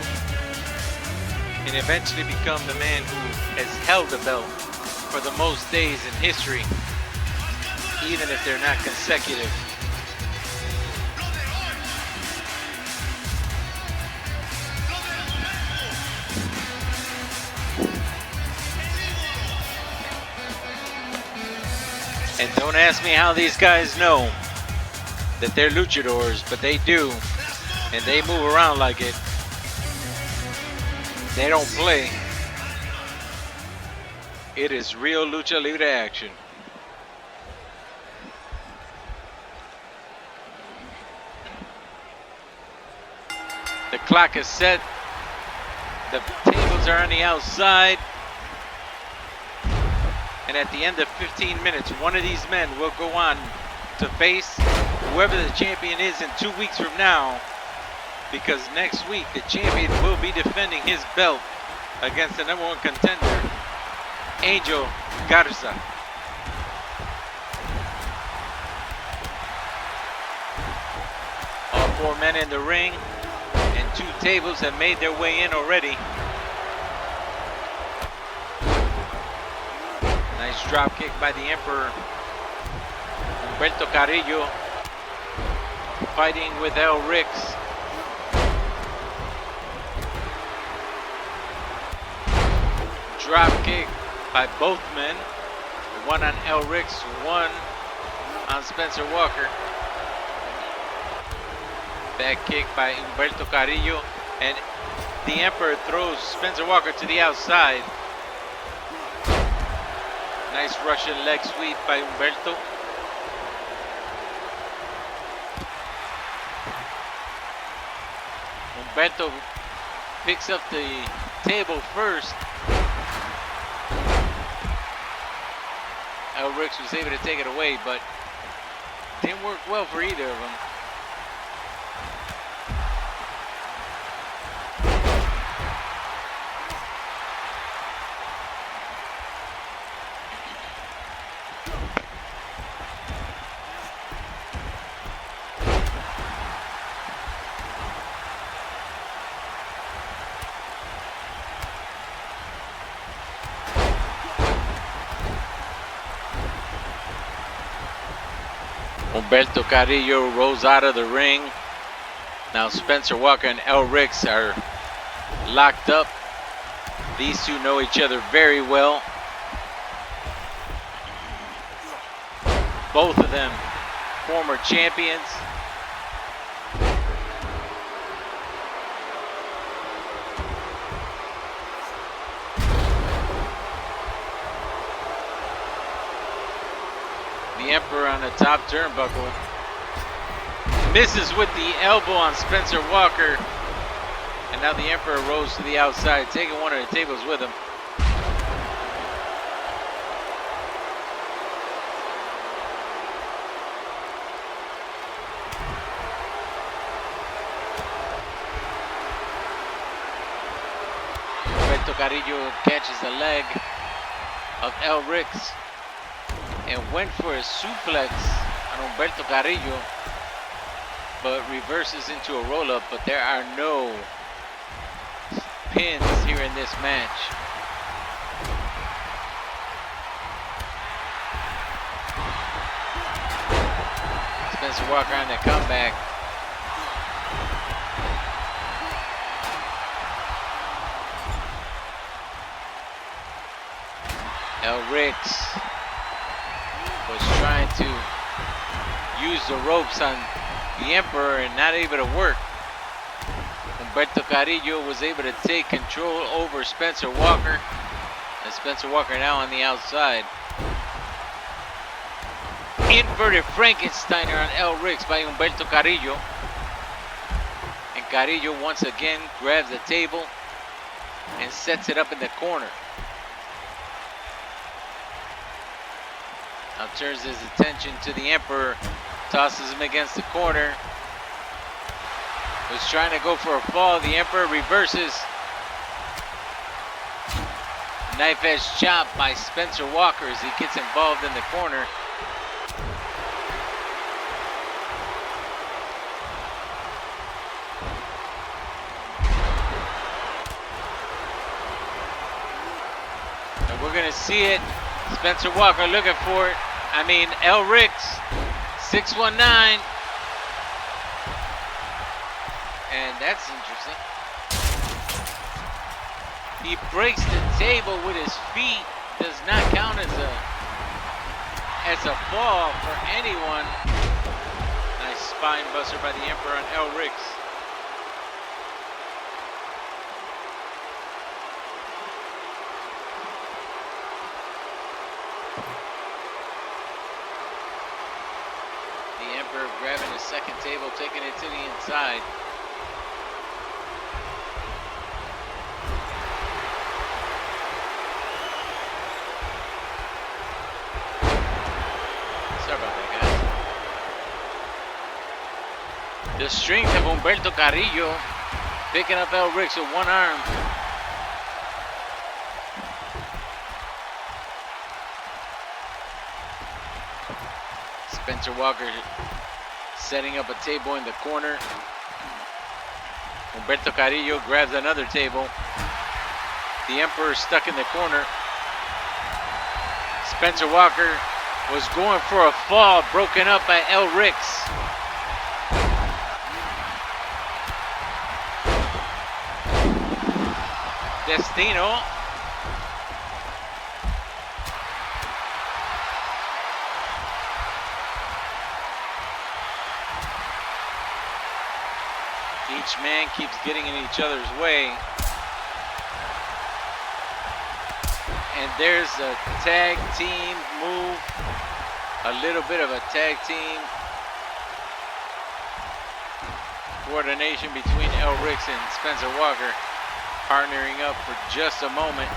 and eventually become the man who has held the belt for the most days in history, even if they're not consecutive. And don't ask me how these guys know that they're luchadors, but they do, and they move around like it. They don't play. It is real Lucha Libre action. The clock is set. The tables are on the outside. And at the end of 15 minutes, one of these men will go on to face whoever the champion is in 2 weeks from now, because next week the champion will be defending his belt against the #1 contender, Angel Garza. All 4 men in the ring, and 2 tables have made their way in already. Nice drop kick by the Emperor. Humberto Carrillo fighting with El Rix. Drop kick by both men. One on El Rix, one on Spencer Walker. Back kick by Humberto Carrillo, and the Emperor throws Spencer Walker to the outside. Nice Russian leg sweep by Humberto. Humberto picks up the table first. El Rix was able to take it away, but didn't work well for either of them. Humberto Carrillo rolls out of the ring. Now Spencer Walker and El Rix are locked up. These two know each other very well. Both of them former champions. The Emperor on the top turnbuckle misses with the elbow on Spencer Walker, and now the Emperor rolls to the outside, taking one of the tables with him. Humberto Carrillo catches the leg of El Rix and went for a suplex on Humberto Carrillo, but reverses into a roll-up. But there are no pins here in this match. Spencer Walker on the comeback. El Rix was trying to use the ropes on the Emperor and not able to work. Humberto Carrillo was able to take control over Spencer Walker, and Spencer Walker now on the outside. Inverted Frankensteiner on El Rix by Humberto Carrillo, and Carrillo once again grabs the table and sets it up in the corner. Now turns his attention to the Emperor, tosses him against the corner. Was trying to go for a fall. The Emperor reverses. Knife edge chop by Spencer Walker as he gets involved in the corner. And we're gonna see it. Spencer Walker looking for it. El Rix, 619. And that's interesting. He breaks the table with his feet. Does not count as a fall for anyone. Nice spine buster by the Emperor on El Rix. Grabbing the second table, taking it to the inside. Sorry about that, guys. The strength of Humberto Carrillo, picking up El Rix with one arm. Spencer Walker setting up a table in the corner. Humberto Carrillo grabs another table. The Emperor stuck in the corner. Spencer Walker was going for a fall, broken up by El Rix. Destino. Each man keeps getting in each other's way. And there's a tag team move. A little bit of a tag team coordination between El Rix and Spencer Walker, partnering up for just a moment.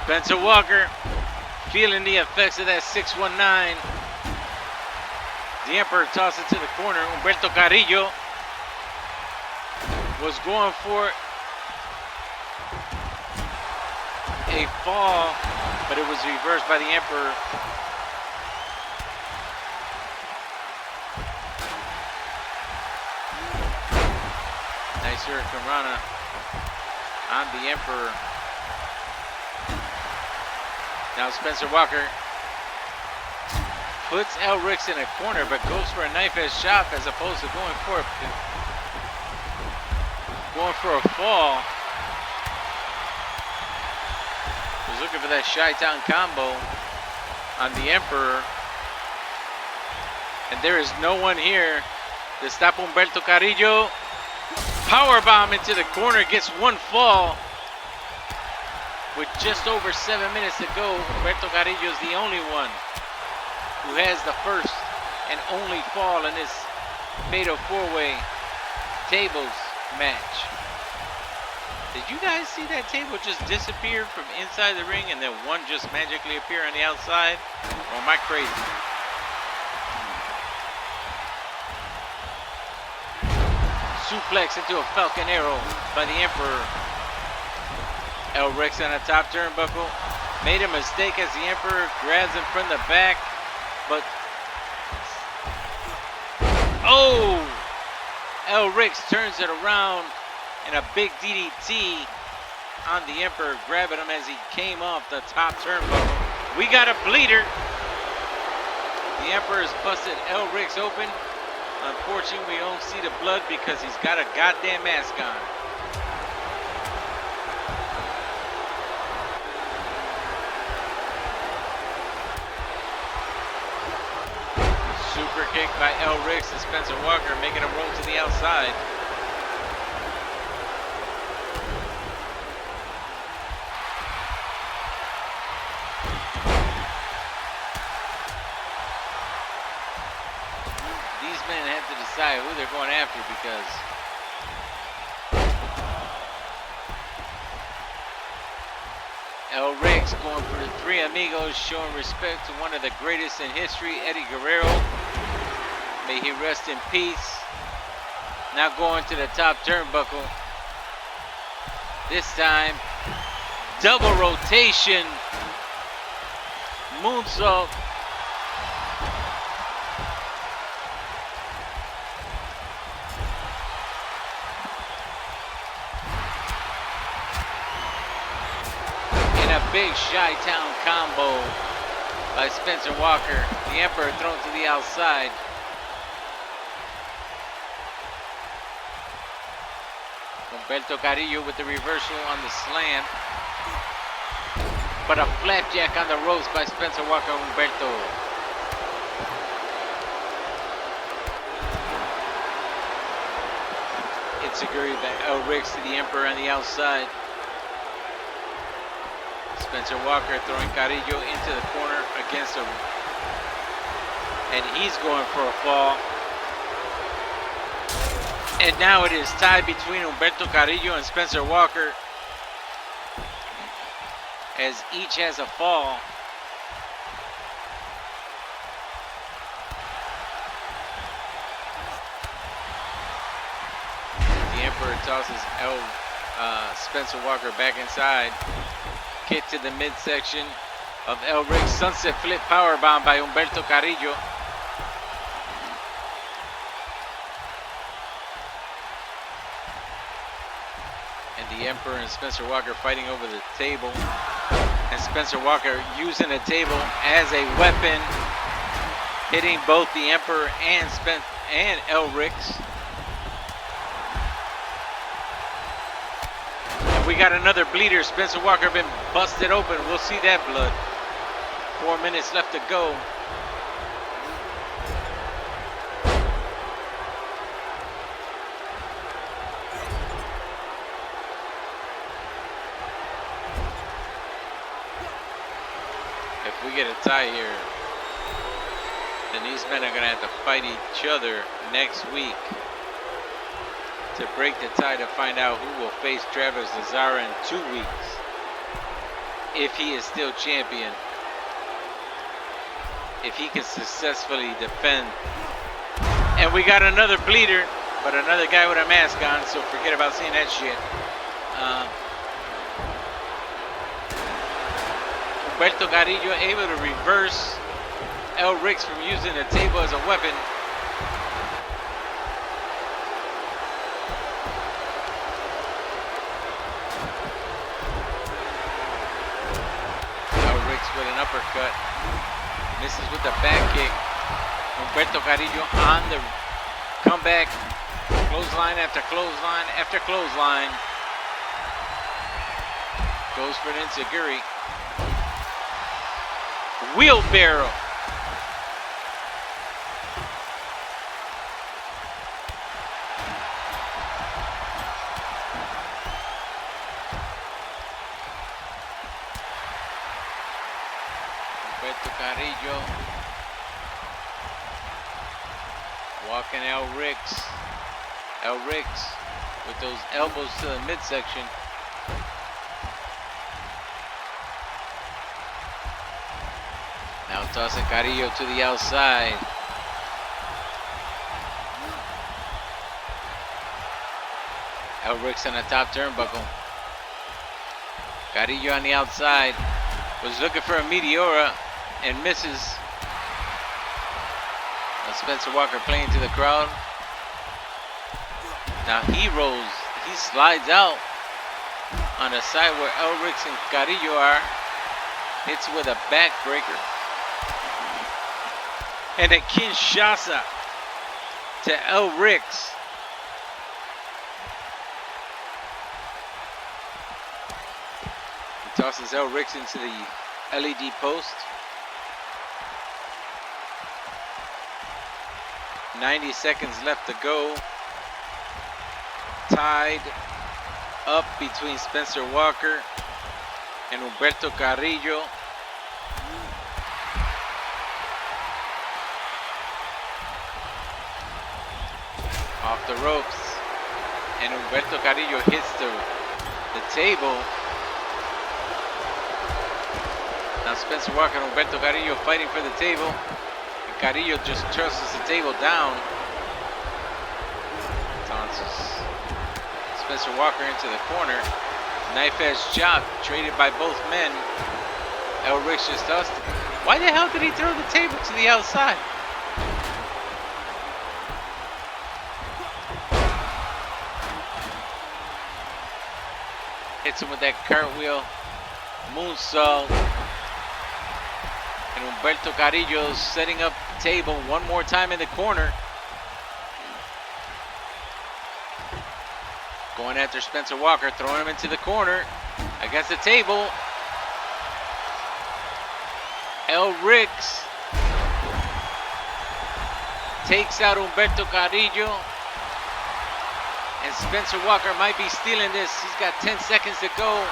Spencer Walker feeling the effects of that 619. The Emperor tosses it to the corner. Humberto Carrillo was going for a fall, but it was reversed by the Emperor. Nice Hurricane Rana on the Emperor. Now Spencer Walker puts El Rix in a corner, but goes for a knife edge chop as opposed to going for a fall. Was looking for that Chi-Town combo on the Emperor. And there is no one here to stop Humberto Carrillo. Powerbomb into the corner, gets one fall. With just over 7 minutes to go, Humberto Carrillo is the only one who has the first and only fall in this Fatal 4-Way tables match. Did you guys see that table just disappear from inside the ring and then one just magically appear on the outside? Or am I crazy? Suplex into a Falcon Arrow by the Emperor. El Rix on a top turnbuckle. Made a mistake as the Emperor grabs him from the back. But, oh! El Rix turns it around. And a big DDT on the Emperor, grabbing him as he came off the top turnbuckle. We got a bleeder. The Emperor has busted El Rix open. Unfortunately, we don't see the blood because he's got a goddamn mask on. Super kick by El Rix and Spencer Walker, making him roll to the outside. Decide who they're going after, because El Rix going for the Three Amigos, showing respect to one of the greatest in history, Eddie Guerrero. May he rest in peace. Now going to the top turnbuckle. This time, double rotation, moonsault. Big Chi-Town combo by Spencer Walker. The Emperor thrown to the outside. Humberto Carrillo with the reversal on the slam. But a flapjack on the ropes by Spencer Walker. Humberto. It's a great by El Rix to the Emperor on the outside. Spencer Walker throwing Carrillo into the corner against him. And he's going for a fall. And now it is tied between Humberto Carrillo and Spencer Walker, as each has a fall. tosses Spencer Walker back inside. Kick to the midsection of El Rick. Sunset flip powerbomb by Humberto Carrillo. And the Emperor and Spencer Walker fighting over the table. And Spencer Walker using the table as a weapon, hitting both the Emperor and El Ricks. And we got another bleeder. Spencer Walker been busted open. We'll see that blood. 4 minutes left to go. If we get a tie here, then these men are going to have to fight each other next week to break the tie to find out who will face Travis Lazara in 2 weeks, if he is still champion, if he can successfully defend. And we got another bleeder, but another guy with a mask on, so forget about seeing that shit. Humberto Carrillo able to reverse El Ricks from using the table as a weapon. El Ricks with an uppercut. Misses with the back kick. Humberto Carrillo on the comeback. Clothesline after clothesline after clothesline. Goes for an enziguri. Wheelbarrow. Humberto Carrillo. Walking El Ricks. El Ricks with those elbows to the midsection. Now tossing Carrillo to the outside. El Ricks on the top turnbuckle. Carrillo on the outside. Was looking for a Meteora and misses. Now Spencer Walker playing to the crowd. Now he rolls. He slides out on the side where El Ricks and Carrillo are. Hits with a backbreaker. And a Kinshasa to El Ricks. He tosses El Ricks into the LED post. 90 seconds left to go. Tied up between Spencer Walker and Humberto Carrillo. Off the ropes, and Humberto Carrillo hits the table. Now Spencer Walker and Humberto Carrillo fighting for the table, and Carrillo just tosses the table down. Tosses Spencer Walker into the corner. Knife edge chop traded by both men. El Ricks just tossed it. Why the hell did he throw the table to the outside? Hits him with that cartwheel moonsault. And Humberto Carrillo setting up the table one more time in the corner. Going after Spencer Walker, throwing him into the corner against the table. El Ricks takes out Humberto Carrillo. And Spencer Walker might be stealing this. He's got 10 seconds to go.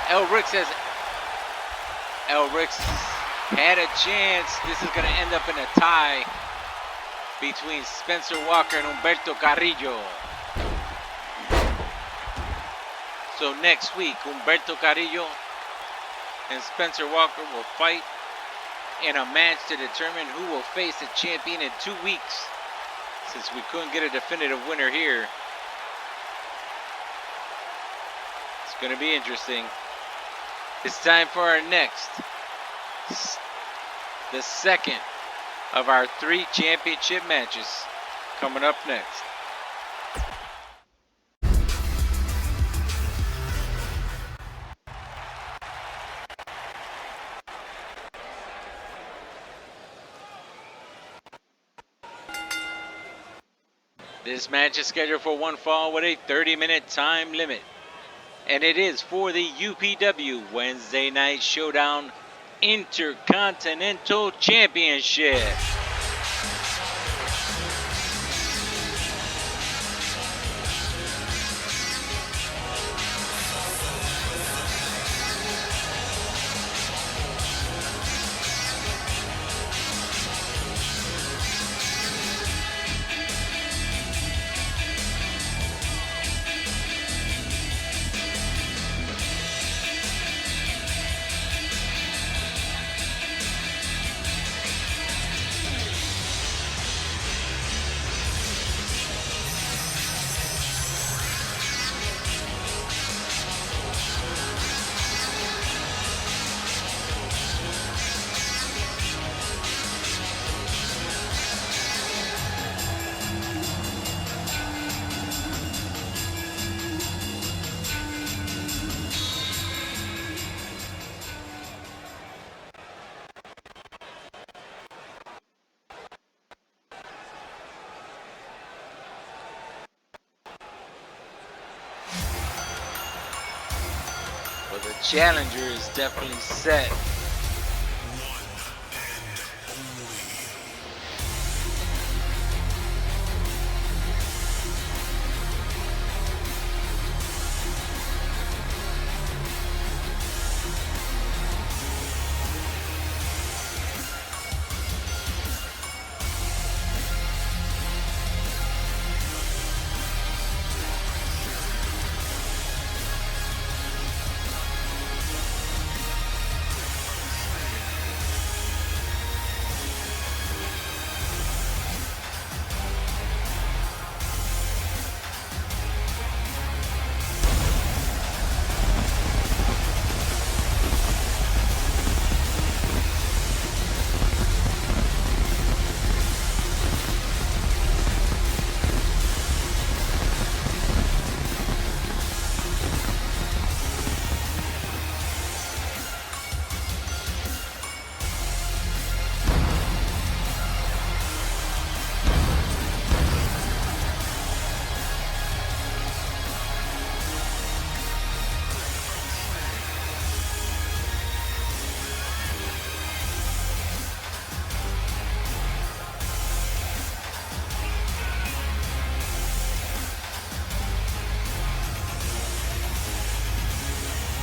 El Ricks had a chance. This is going to end up in a tie between Spencer Walker and Humberto Carrillo. So next week, Humberto Carrillo and Spencer Walker will fight in a match to determine who will face the champion in 2 weeks since we couldn't get a definitive winner here. It's going to be interesting. It's time for our next, the second of our 3 championship matches coming up next. This match is scheduled for one fall with a 30-minute time limit. And it is for the UPW Wednesday Night Showdown Intercontinental Championship. Well, the challenger is definitely set.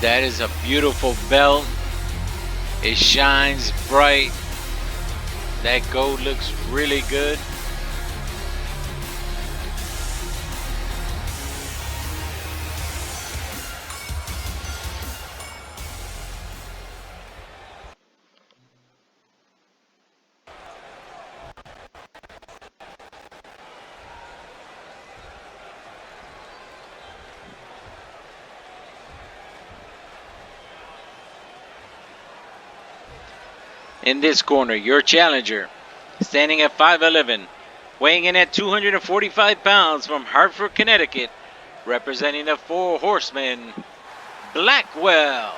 That is a beautiful belt. It shines bright. That gold looks really good. In this corner, your challenger, standing at 5'11", weighing in at 245 pounds from Hartford, Connecticut, representing the Four Horsemen, Blackwell.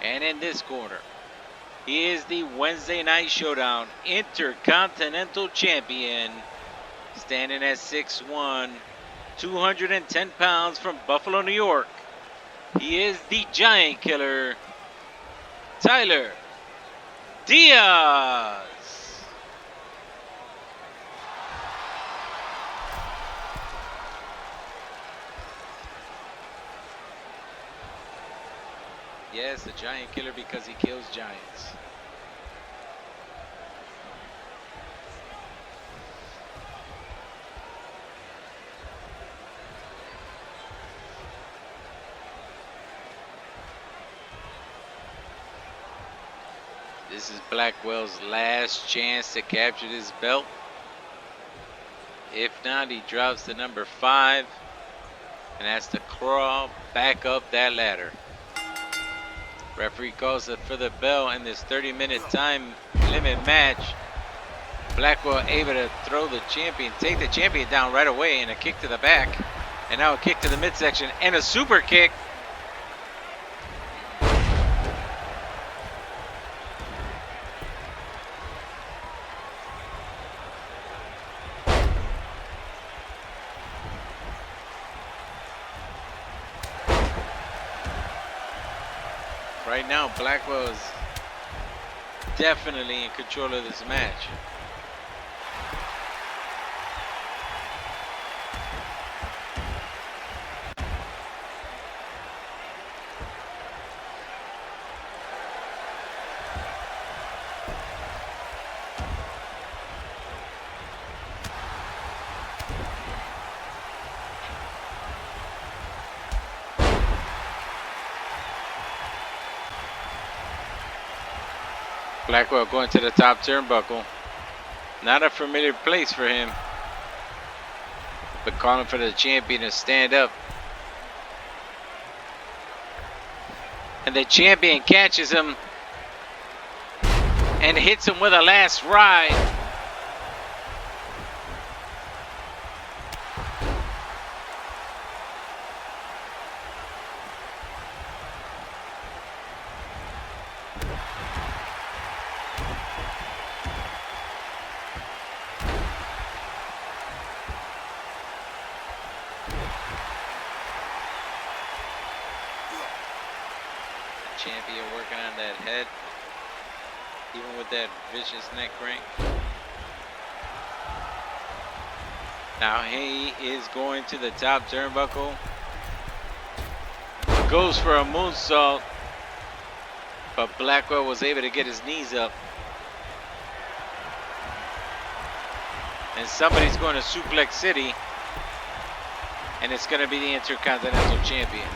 And in this corner, he is the Wednesday Night Showdown Intercontinental Champion, standing at 6'1", 210 pounds from Buffalo, New York. He is the Giant Killer, Tyler Diaz. Yes, the Giant Killer because he kills giants. This is Blackwell's last chance to capture this belt. If not, he drops to number 5 and has to crawl back up that ladder. Referee calls for the bell in this 30-minute time limit match. Blackwell able to throw the champion, take the champion down right away, and a kick to the back. And now a kick to the midsection and a super kick. Right now, Blackwell is definitely in control of this match. Blackwell going to the top turnbuckle. Not a familiar place for him. But calling for the champion to stand up. And the champion catches him and hits him with a last ride. Champion working on that head, even with that vicious neck crank. Now he is going to the top turnbuckle. Goes for a moonsault, but Blackwell was able to get his knees up. And somebody's going to Suplex City, and it's going to be the Intercontinental Champion.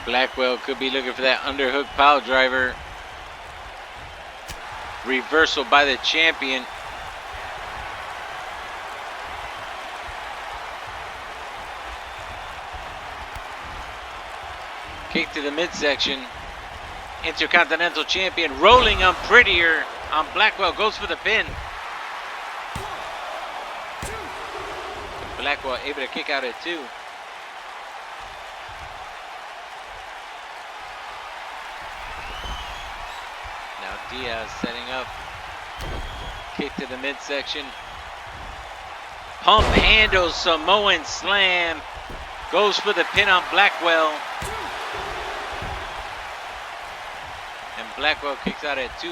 Blackwell could be looking for that underhook pile driver. Reversal by the champion. Kick to the midsection. Intercontinental champion rolling on Prettier on Blackwell. Goes for the pin. Blackwell able to kick out at 2. Diaz setting up. Kick to the midsection. Pump handle Samoan slam. Goes for the pin on Blackwell. And Blackwell kicks out at 2.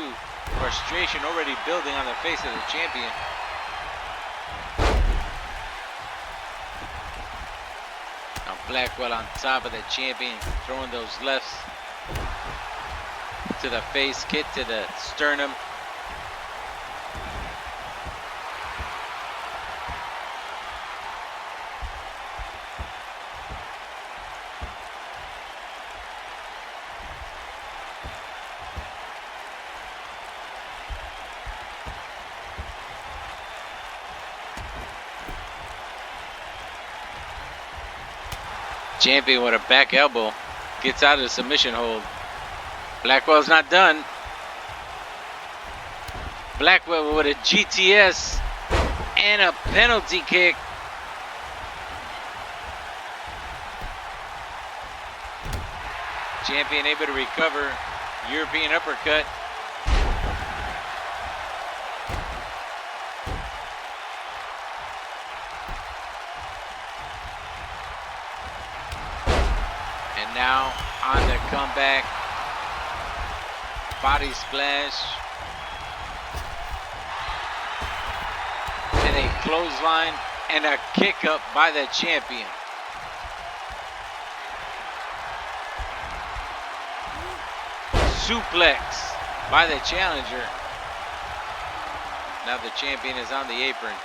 Frustration already building on the face of the champion. Now Blackwell on top of the champion, throwing those lefts to the face, kick to the sternum. Champion with a back elbow gets out of the submission hold. Blackwell's not done. Blackwell with a GTS and a penalty kick. Champion able to recover. European uppercut. And now on the comeback. Body splash. And a clothesline and a kick up by the champion. Suplex by the challenger. Now the champion is on the apron.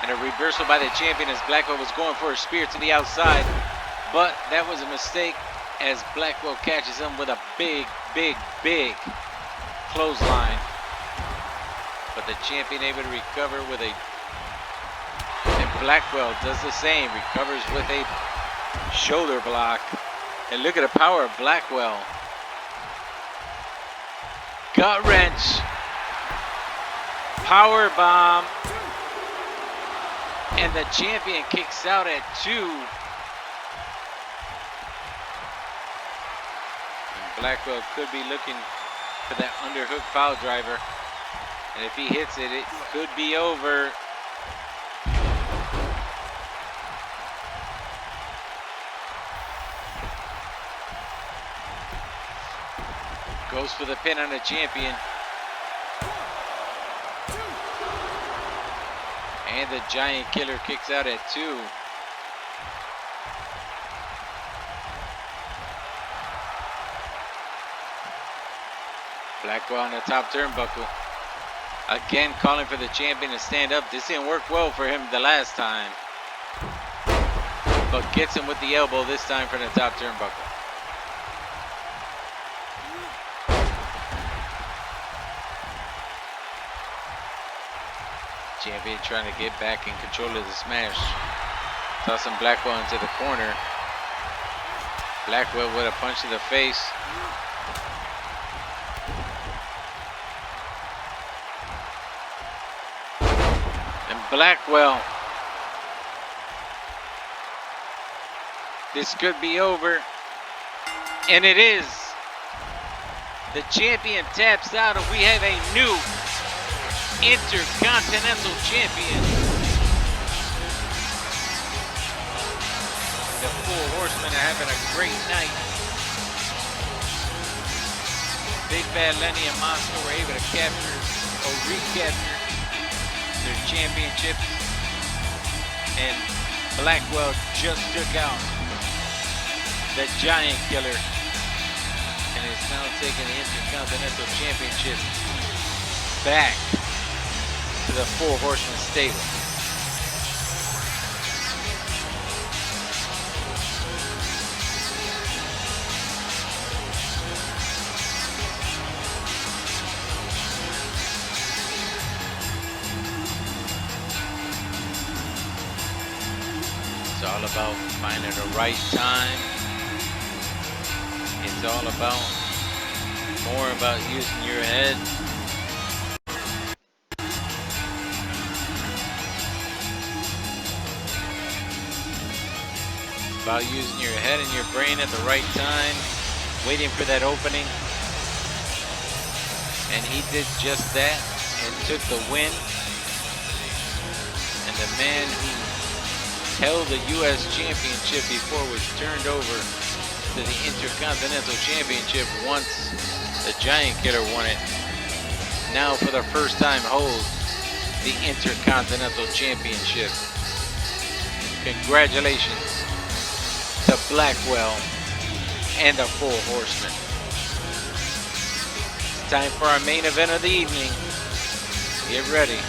And a reversal by the champion as Blackwell was going for a spear to the outside. But that was a mistake as Blackwell catches him with a big, big, big clothesline. But the champion able to recover with a... And Blackwell does the same. Recovers with a shoulder block. And look at the power of Blackwell. Gut wrench. Power bomb. And the champion kicks out at 2. And Blackwell could be looking for that underhook pile driver. And if he hits it, it could be over. Goes for the pin on the champion. And the Giant Killer kicks out at 2. Blackwell on the top turnbuckle. Again calling for the champion to stand up. This didn't work well for him the last time. But gets him with the elbow this time from the top turnbuckle. Champion trying to get back in control of the smash. Tossing Blackwell into the corner. Blackwell with a punch to the face. And Blackwell. This could be over. And it is. The champion taps out and we have a new Intercontinental Champion. The 4 Horsemen are having a great night. Big Bad Lenny and Monster were able to capture or recapture their championships. And Blackwell just took out the Giant Killer and is now taking the Intercontinental Championship back to the 4 Horsemen stable. It's all about finding the right time. It's all about more about using your head. About using your head and your brain at the right time, waiting for that opening. And he did just that and took the win. And the man who held the U.S. Championship before was turned over to the Intercontinental Championship once the Giant Killer won it. Now for the first time holds the Intercontinental Championship. Congratulations to Blackwell and the 4 Horsemen. It's time for our main event of the evening. Get ready.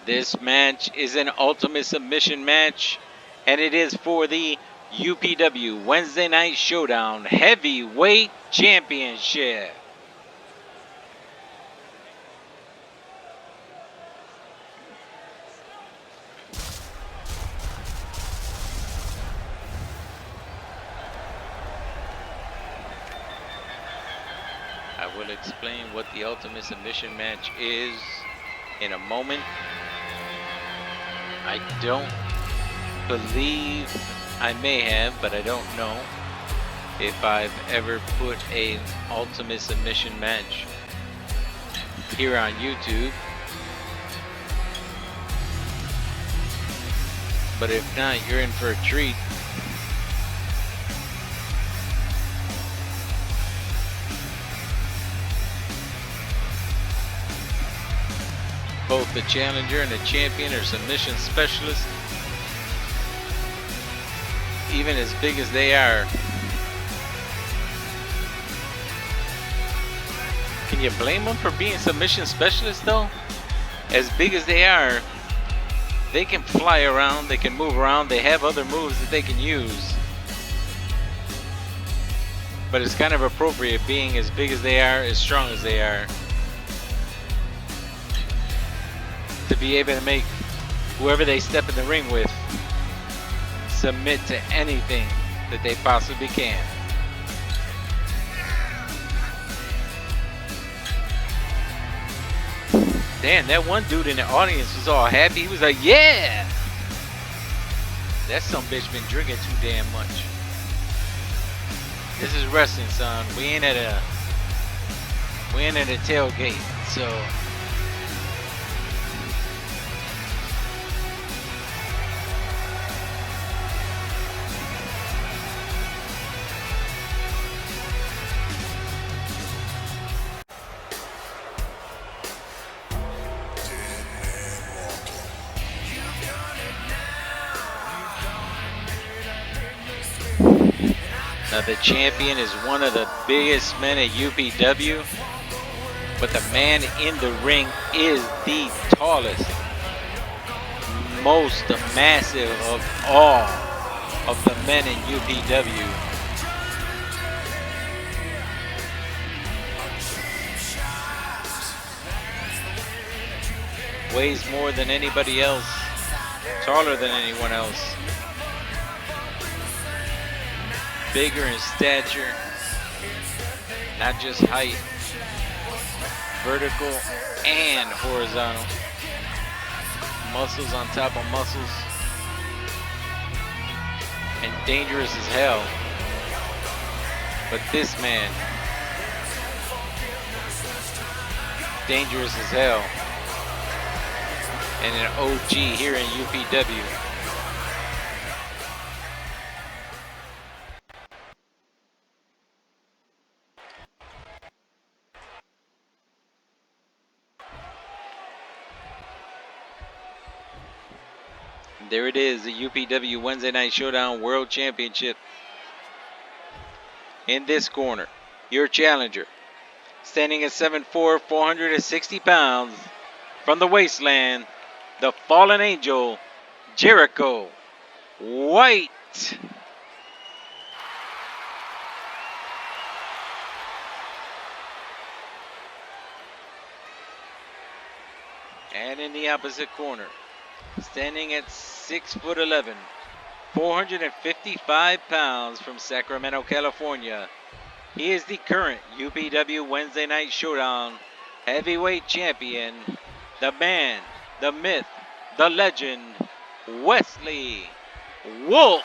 This match is an Ultimate Submission match, and it is for the UPW Wednesday Night Showdown Heavyweight Championship. I will explain what the Ultimate Submission match is in a moment. I don't believe I may have, but I don't know if I've ever put an Ultimate Submission match here on YouTube. But if not, you're in for a treat. Both the challenger and the champion are submission specialists. Even as big as they are, can you blame them for being submission specialists though? As big as they are, they can fly around, they can move around, they have other moves that they can use. But it's kind of appropriate, being as big as they are, as strong as they are, to be able to make whoever they step in the ring with submit to anything that they possibly can. Damn, that one dude in the audience was all happy. He was like, yeah! That sumbitch been drinking too damn much. This is wrestling, son. We ain't at a tailgate, so now the champion is one of the biggest men at UPW, but the man in the ring is the tallest, most massive of all of the men in UPW. Weighs more than anybody else, taller than anyone else. Bigger in stature, not just height, vertical and horizontal. Muscles on top of muscles, and dangerous as hell. But this man, dangerous as hell, and an OG here in UPW. There it is, the UPW Wednesday Night Showdown World Championship. In this corner, your challenger, standing at 7'4", 460 pounds, from the wasteland, the fallen angel, Jericho White. And in the opposite corner, standing at 6'11", 455 pounds, from Sacramento, California, he is the current UPW Wednesday Night Showdown heavyweight champion, the man, the myth, the legend, Wesley Wolf.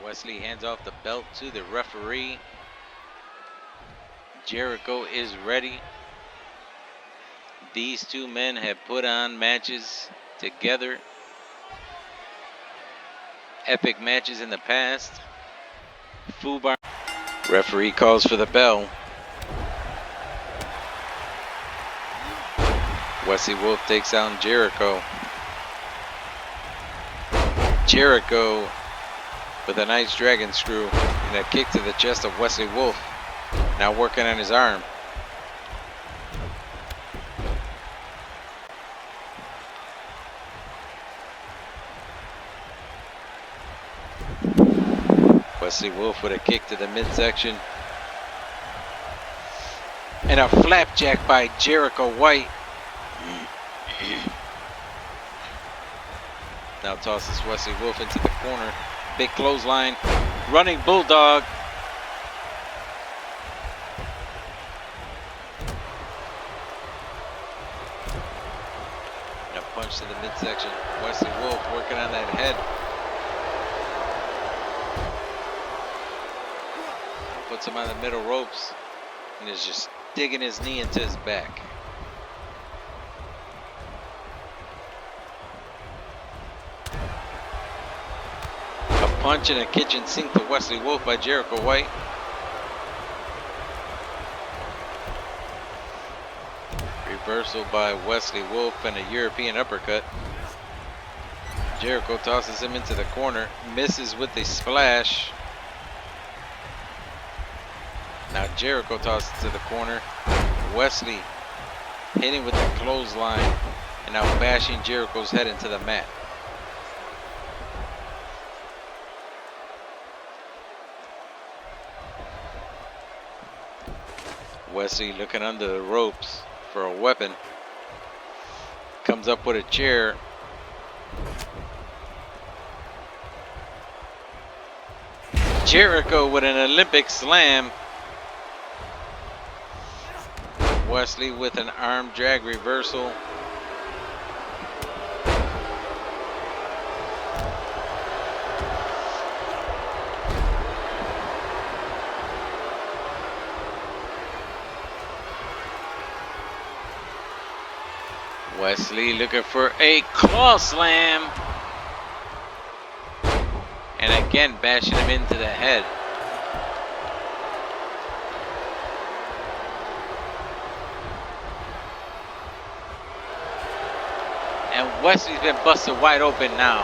Wesley hands off the belt to the referee. Jericho is ready. These two men have put on matches together. Epic matches in the past. Fubar. Referee calls for the bell. Wesley Wolf takes out Jericho. Jericho with a nice dragon screw and a kick to the chest of Wesley Wolf. Now working on his arm. Wesley Wolf with a kick to the midsection. And a flapjack by Jericho White. Now tosses Wesley Wolf into the corner. Big clothesline. Running bulldog. And a punch to the midsection. Wesley Wolf working on that head. Puts him on the middle ropes and is just digging his knee into his back. Punch in a kitchen sink to Wesley Wolf by Jericho White. Reversal by Wesley Wolf and a European uppercut. Jericho tosses him into the corner, misses with a splash. Now Jericho tosses to the corner. Wesley hitting with the clothesline and now bashing Jericho's head into the mat. Wesley looking under the ropes for a weapon. Comes up with a chair. Jericho with an Olympic slam. Wesley with an arm drag reversal. Wesley looking for a claw slam. And again bashing him into the head. And Wesley's been busted wide open now.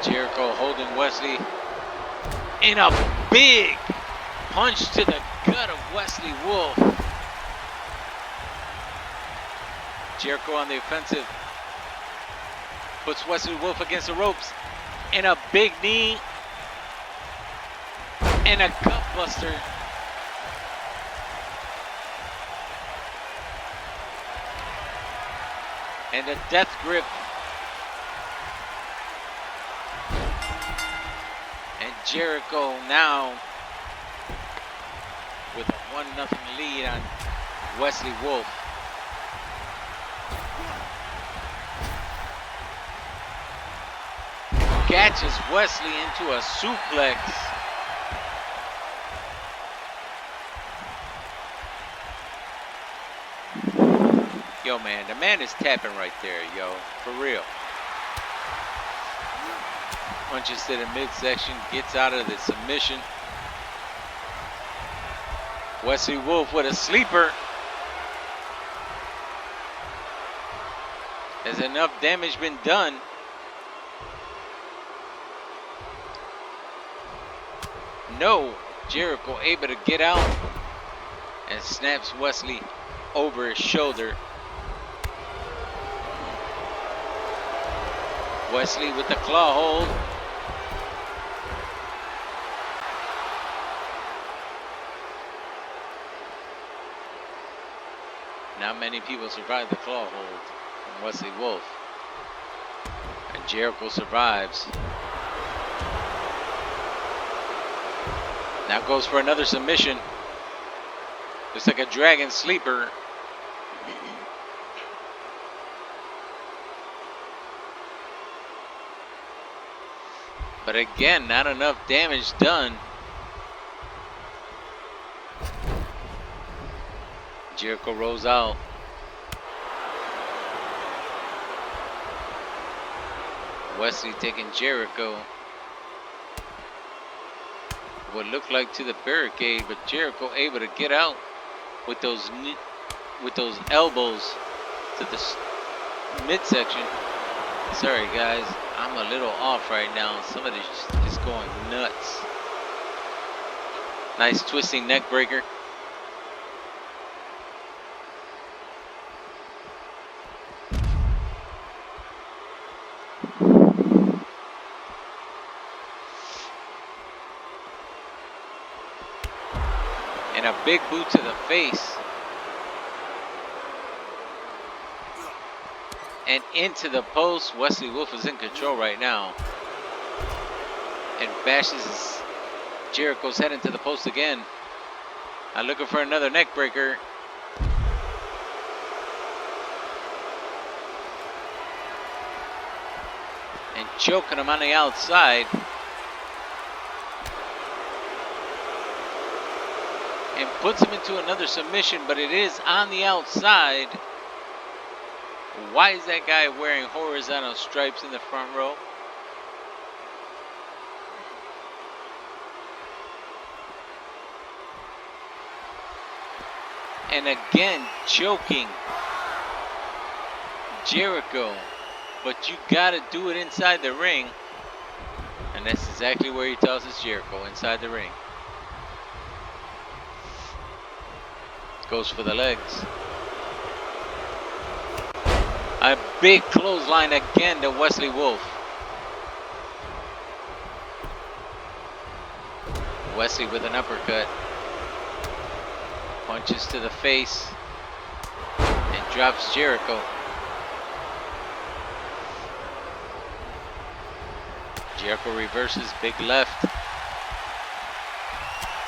Jericho holding Wesley in a big punch to the gut of Wesley Wolf. Jericho on the offensive. Puts Wesley Wolf against the ropes. And a big knee. And a gut buster. And a death grip. And Jericho now with a 1-0 lead on Wesley Wolf. Catches Wesley into a suplex. Yo, man, the man is tapping right there, yo, for real. Punches to the midsection, gets out of the submission. Wesley Wolf with a sleeper. Has enough damage been done? No, Jericho able to get out and snaps Wesley over his shoulder. Wesley with the claw hold. Not many people survive the claw hold from Wesley Wolf. And Jericho survives. Now goes for another submission. Looks like a dragon sleeper. But again, not enough damage done. Jericho rolls out. Wesley taking Jericho. What looked like to the barricade, but Jericho able to get out with those elbows to the midsection. Sorry guys, I'm a little off right now. Somebody's just going nuts. Nice twisting neck breaker. And a big boot to the face. And into the post. Wesley Wolf is in control right now. And bashes Jericho's head into the post again. Now looking for another neck breaker. And choking him on the outside. and puts him into another submission, but it is on the outside. Why is that guy wearing horizontal stripes in the front row? And again, choking Jericho. But you gotta do it inside the ring. And that's exactly where he tosses Jericho, inside the ring. Goes for the legs. A big clothesline again to Wesley Wolf. Wesley with an uppercut. Punches to the face and drops Jericho. Jericho reverses, big left.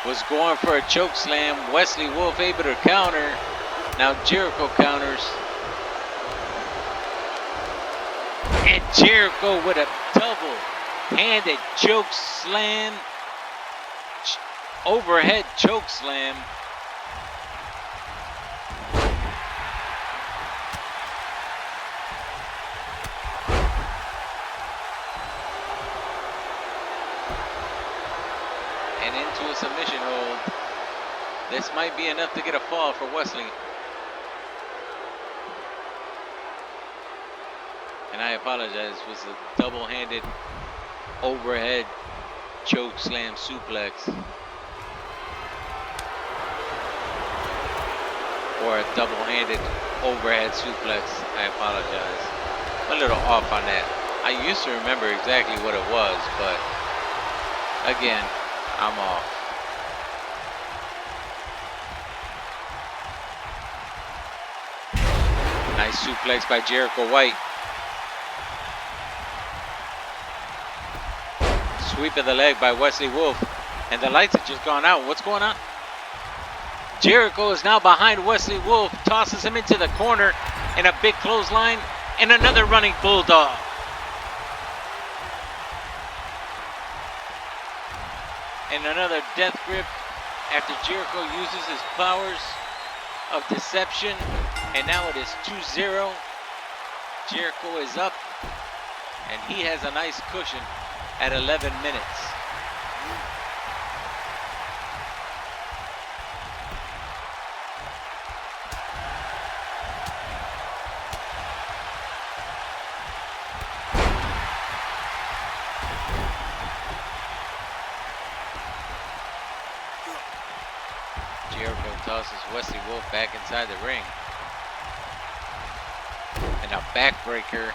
Was going for a choke slam. Wesley Wolf able to counter. Now Jericho counters. And Jericho with a double-handed choke slam. Overhead choke slam. And into a submission hold. This might be enough to get a fall for Wesley. And I apologize, it was a double-handed overhead choke slam suplex. Or a double-handed overhead suplex. I apologize. I'm a little off on that. I used to remember exactly what it was, but again, I'm off. Nice suplex by Jericho White. Sweep of the leg by Wesley Wolf. And the lights have just gone out. What's going on? Jericho is now behind Wesley Wolf. Tosses him into the corner. And a big clothesline. And another running bulldog. And another death grip after Jericho uses his powers of deception. And now it is 2-0. Jericho is up. And he has a nice cushion at 11 minutes. Jericho tosses Wesley Wolf back inside the ring. And a backbreaker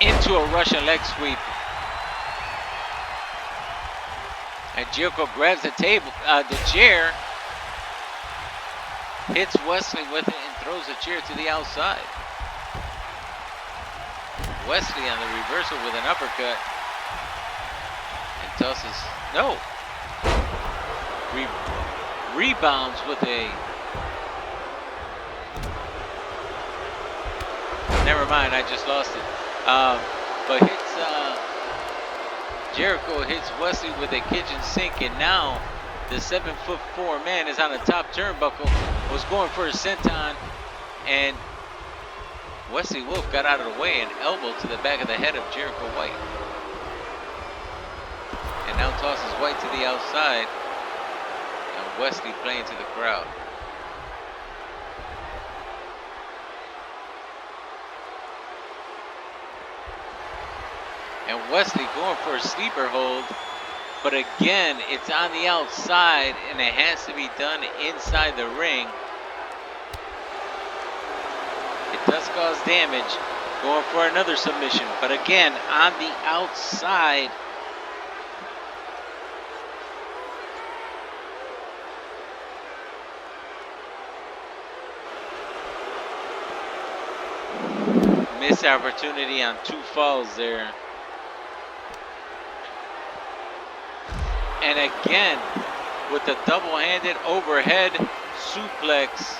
into a Russian leg sweep. And Jericho grabs the table, the chair, hits Wesley with it, and throws the chair to the outside. Wesley on the reversal with an uppercut. And tosses, no. Rebounds with a, never mind, I just lost it. But hits, Jericho hits Wesley with a kitchen sink, and now the 7'4" man is on the top turnbuckle, was going for a senton, and Wesley Wolf got out of the way and elbowed to the back of the head of Jericho White. And now tosses White to the outside, and Wesley playing to the crowd. And Wesley going for a sleeper hold, but again, it's on the outside, and it has to be done inside the ring. It does cause damage, going for another submission, but again, on the outside. Missed opportunity on two falls there. And again, with the double-handed overhead suplex.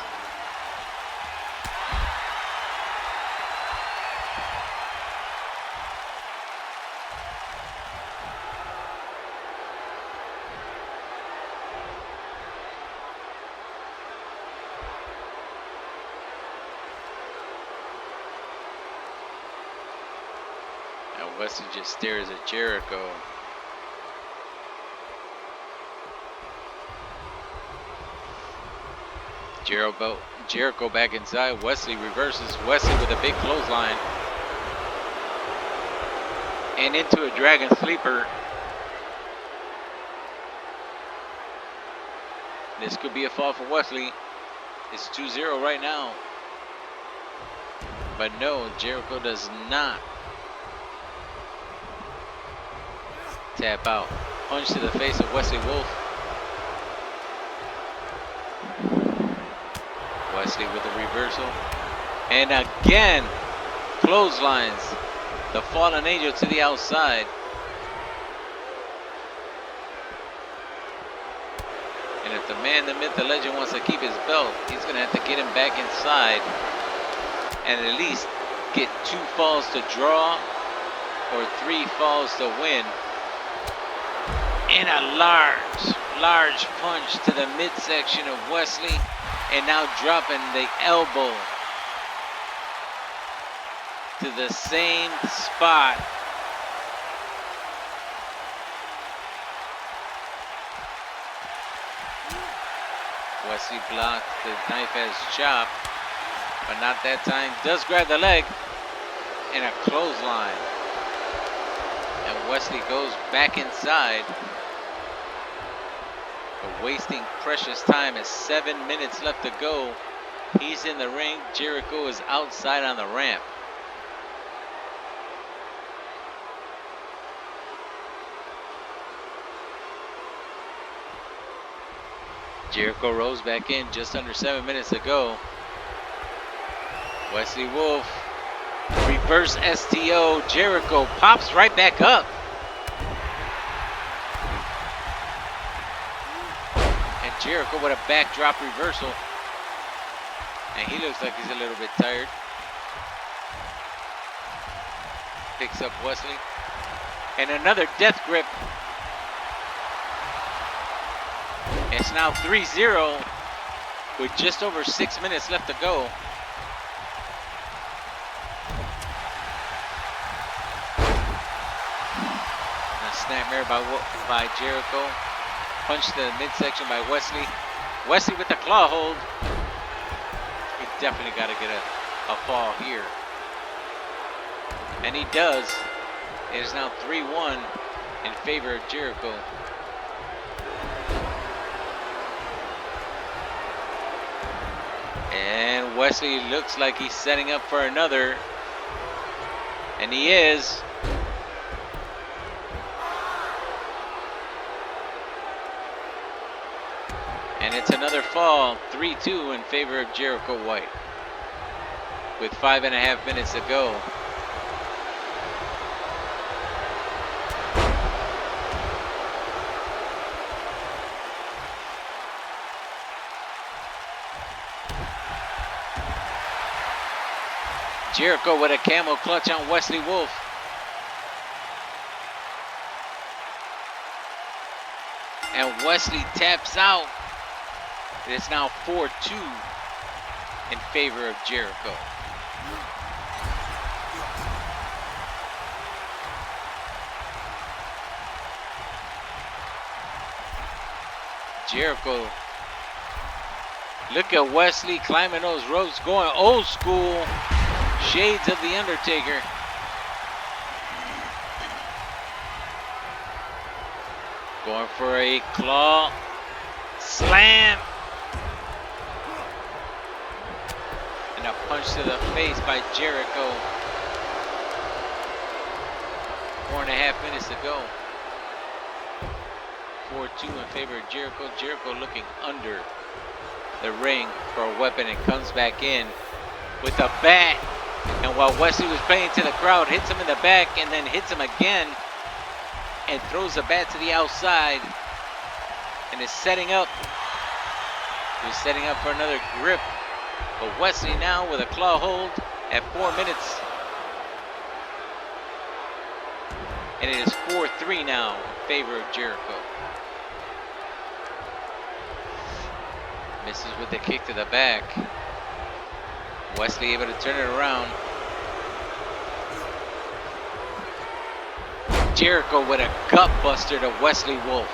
Now Wesley just stares at Jericho. Jericho back inside. Wesley reverses. Wesley with a big clothesline. And into a dragon sleeper. This could be a fall for Wesley. It's 2-0 right now. But no, Jericho does not tap out. Punch to the face of Wesley Wolf. Wesley with a reversal. And again, clotheslines the fallen angel to the outside. And if the man, the myth, the legend wants to keep his belt, he's going to have to get him back inside and at least get 2 falls to draw or 3 falls to win. And a large punch to the midsection of Wesley. And now dropping the elbow to the same spot. Wesley blocked the knife edge chop, but not that time. Does grab the leg and a clothesline. And Wesley goes back inside. But wasting precious time as 7 minutes left to go. He's in the ring. Jericho is outside on the ramp. Jericho rolls back in just under 7 minutes to go. Wesley Wolf, reverse STO. Jericho pops right back up. And Jericho with a backdrop reversal. And he looks like he's a little bit tired. Picks up Wesley. And another death grip. It's now 3-0 with just over 6 minutes left to go. A snapmare by Jericho. Punch to the midsection by Wesley. Wesley with the claw hold. He definitely got to get a fall here. And he does. It is now 3-1 in favor of Jericho. And Wesley looks like he's setting up for another. And he is. And it's another fall, 3-2 in favor of Jericho White. With 5.5 minutes to go. Jericho with a camel clutch on Wesley Wolf. And Wesley taps out. It's now 4-2 in favor of Jericho. Jericho. Look at Wesley climbing those ropes, going old school. Shades of the Undertaker. Going for a claw slam. And a punch to the face by Jericho. 4.5 minutes to go. 4-2 in favor of Jericho. Jericho looking under the ring for a weapon and comes back in with a bat. And while Wesley was playing to the crowd, hits him in the back and then hits him again and throws the bat to the outside and is setting up. He's setting up for another grip. But Wesley now with a claw hold at 4 minutes. And it is 4-3 now in favor of Jericho. Misses with the kick to the back. Wesley able to turn it around. Jericho with a gut buster to Wesley Wolf.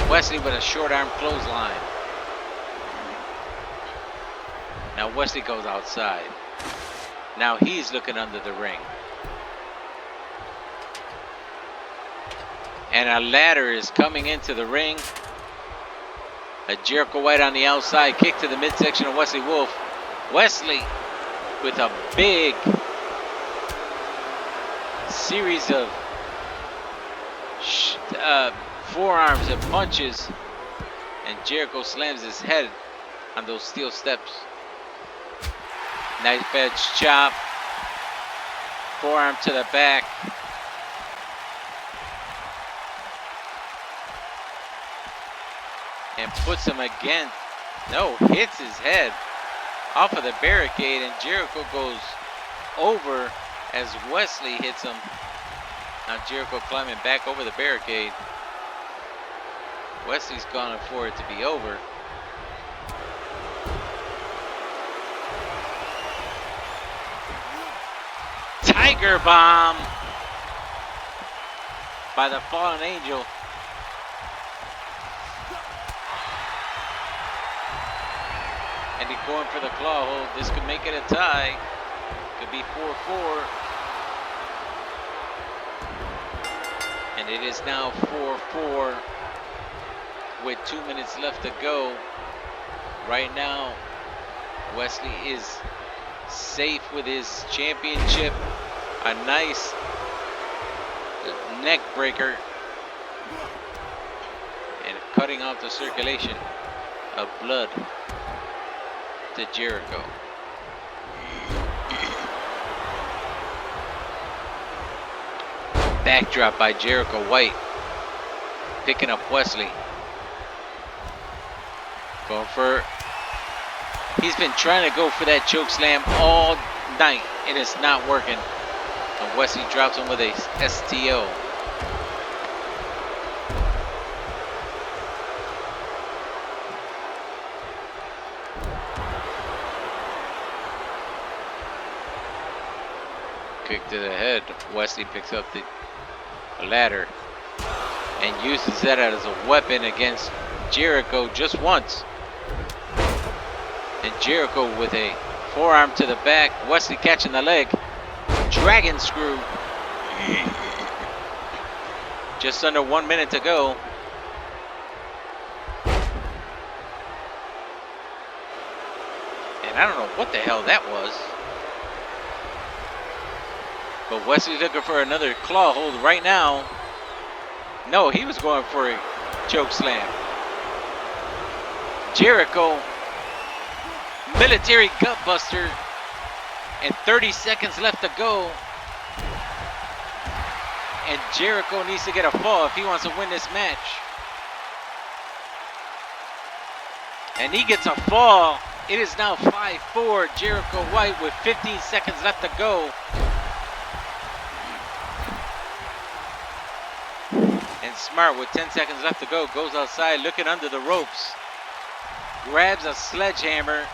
Wesley with a short arm clothesline. Now Wesley goes outside. Now he's looking under the ring. And a ladder is coming into the ring. A Jericho White on the outside, kick to the midsection of Wesley Wolf. Wesley with a big series of forearms and punches. And Jericho slams his head on those steel steps. Knife edge chop. Forearm to the back. And puts him again. No, hits his head off of the barricade, and Jericho goes over as Wesley hits him. Now Jericho climbing back over the barricade. Wesley's gone for it to be over. Tiger bomb by the Fallen Angel. And he's going for the claw hold. This could make it a tie. Could be 4-4. And it is now 4-4 with 2 minutes left to go. Right now, Wesley is safe with his championship. A nice neck breaker. And cutting off the circulation of blood to Jericho. Backdrop by Jericho White. Picking up Wesley. Going for... He's been trying to go for that choke slam all night. It is not working. And Wesley drops him with a STO. Kick to the head. Wesley picks up the ladder and uses that as a weapon against Jericho just once. And Jericho with a forearm to the back. Wesley catching the leg. Dragon screw. Just under 1 minute to go. And I don't know what the hell that was. But Wesley's looking for another claw hold right now. No, he was going for a choke slam. Jericho, military gutbuster, and 30 seconds left to go. And Jericho needs to get a fall if he wants to win this match. And he gets a fall. It is now 5-4, Jericho White with 15 seconds left to go. And Smart with 10 seconds left to go goes outside looking under the ropes. Grabs a sledgehammer.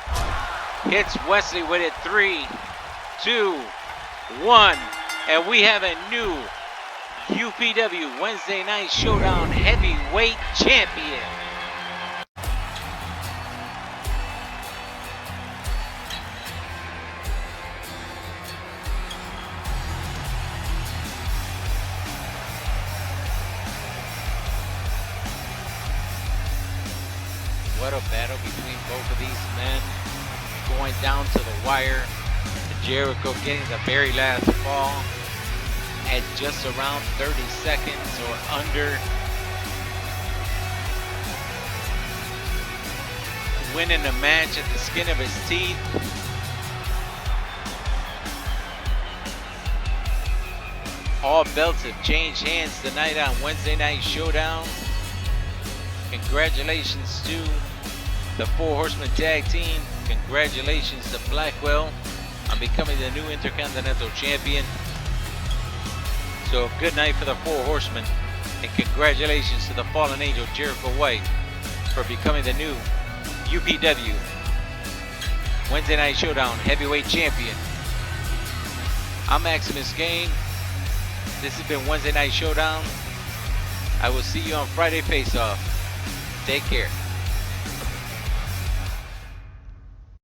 Hits Wesley with it. 3, 2, 1. And we have a new UPW Wednesday Night Showdown Heavyweight Champion. What a battle between both of these men, going down to the wire. Jericho getting the very last fall at just around 30 seconds or under. Winning the match at the skin of his teeth. All belts have changed hands tonight on Wednesday Night Showdown. Congratulations to the Four Horsemen Tag Team. Congratulations to Blackwell on becoming the new Intercontinental Champion. So good night for the Four Horsemen. And congratulations to the Fallen Angel Jericho White for becoming the new UPW Wednesday Night Showdown Heavyweight Champion. I'm MaximusKane. This has been Wednesday Night Showdown. I will see you on Friday Face Off. Take care.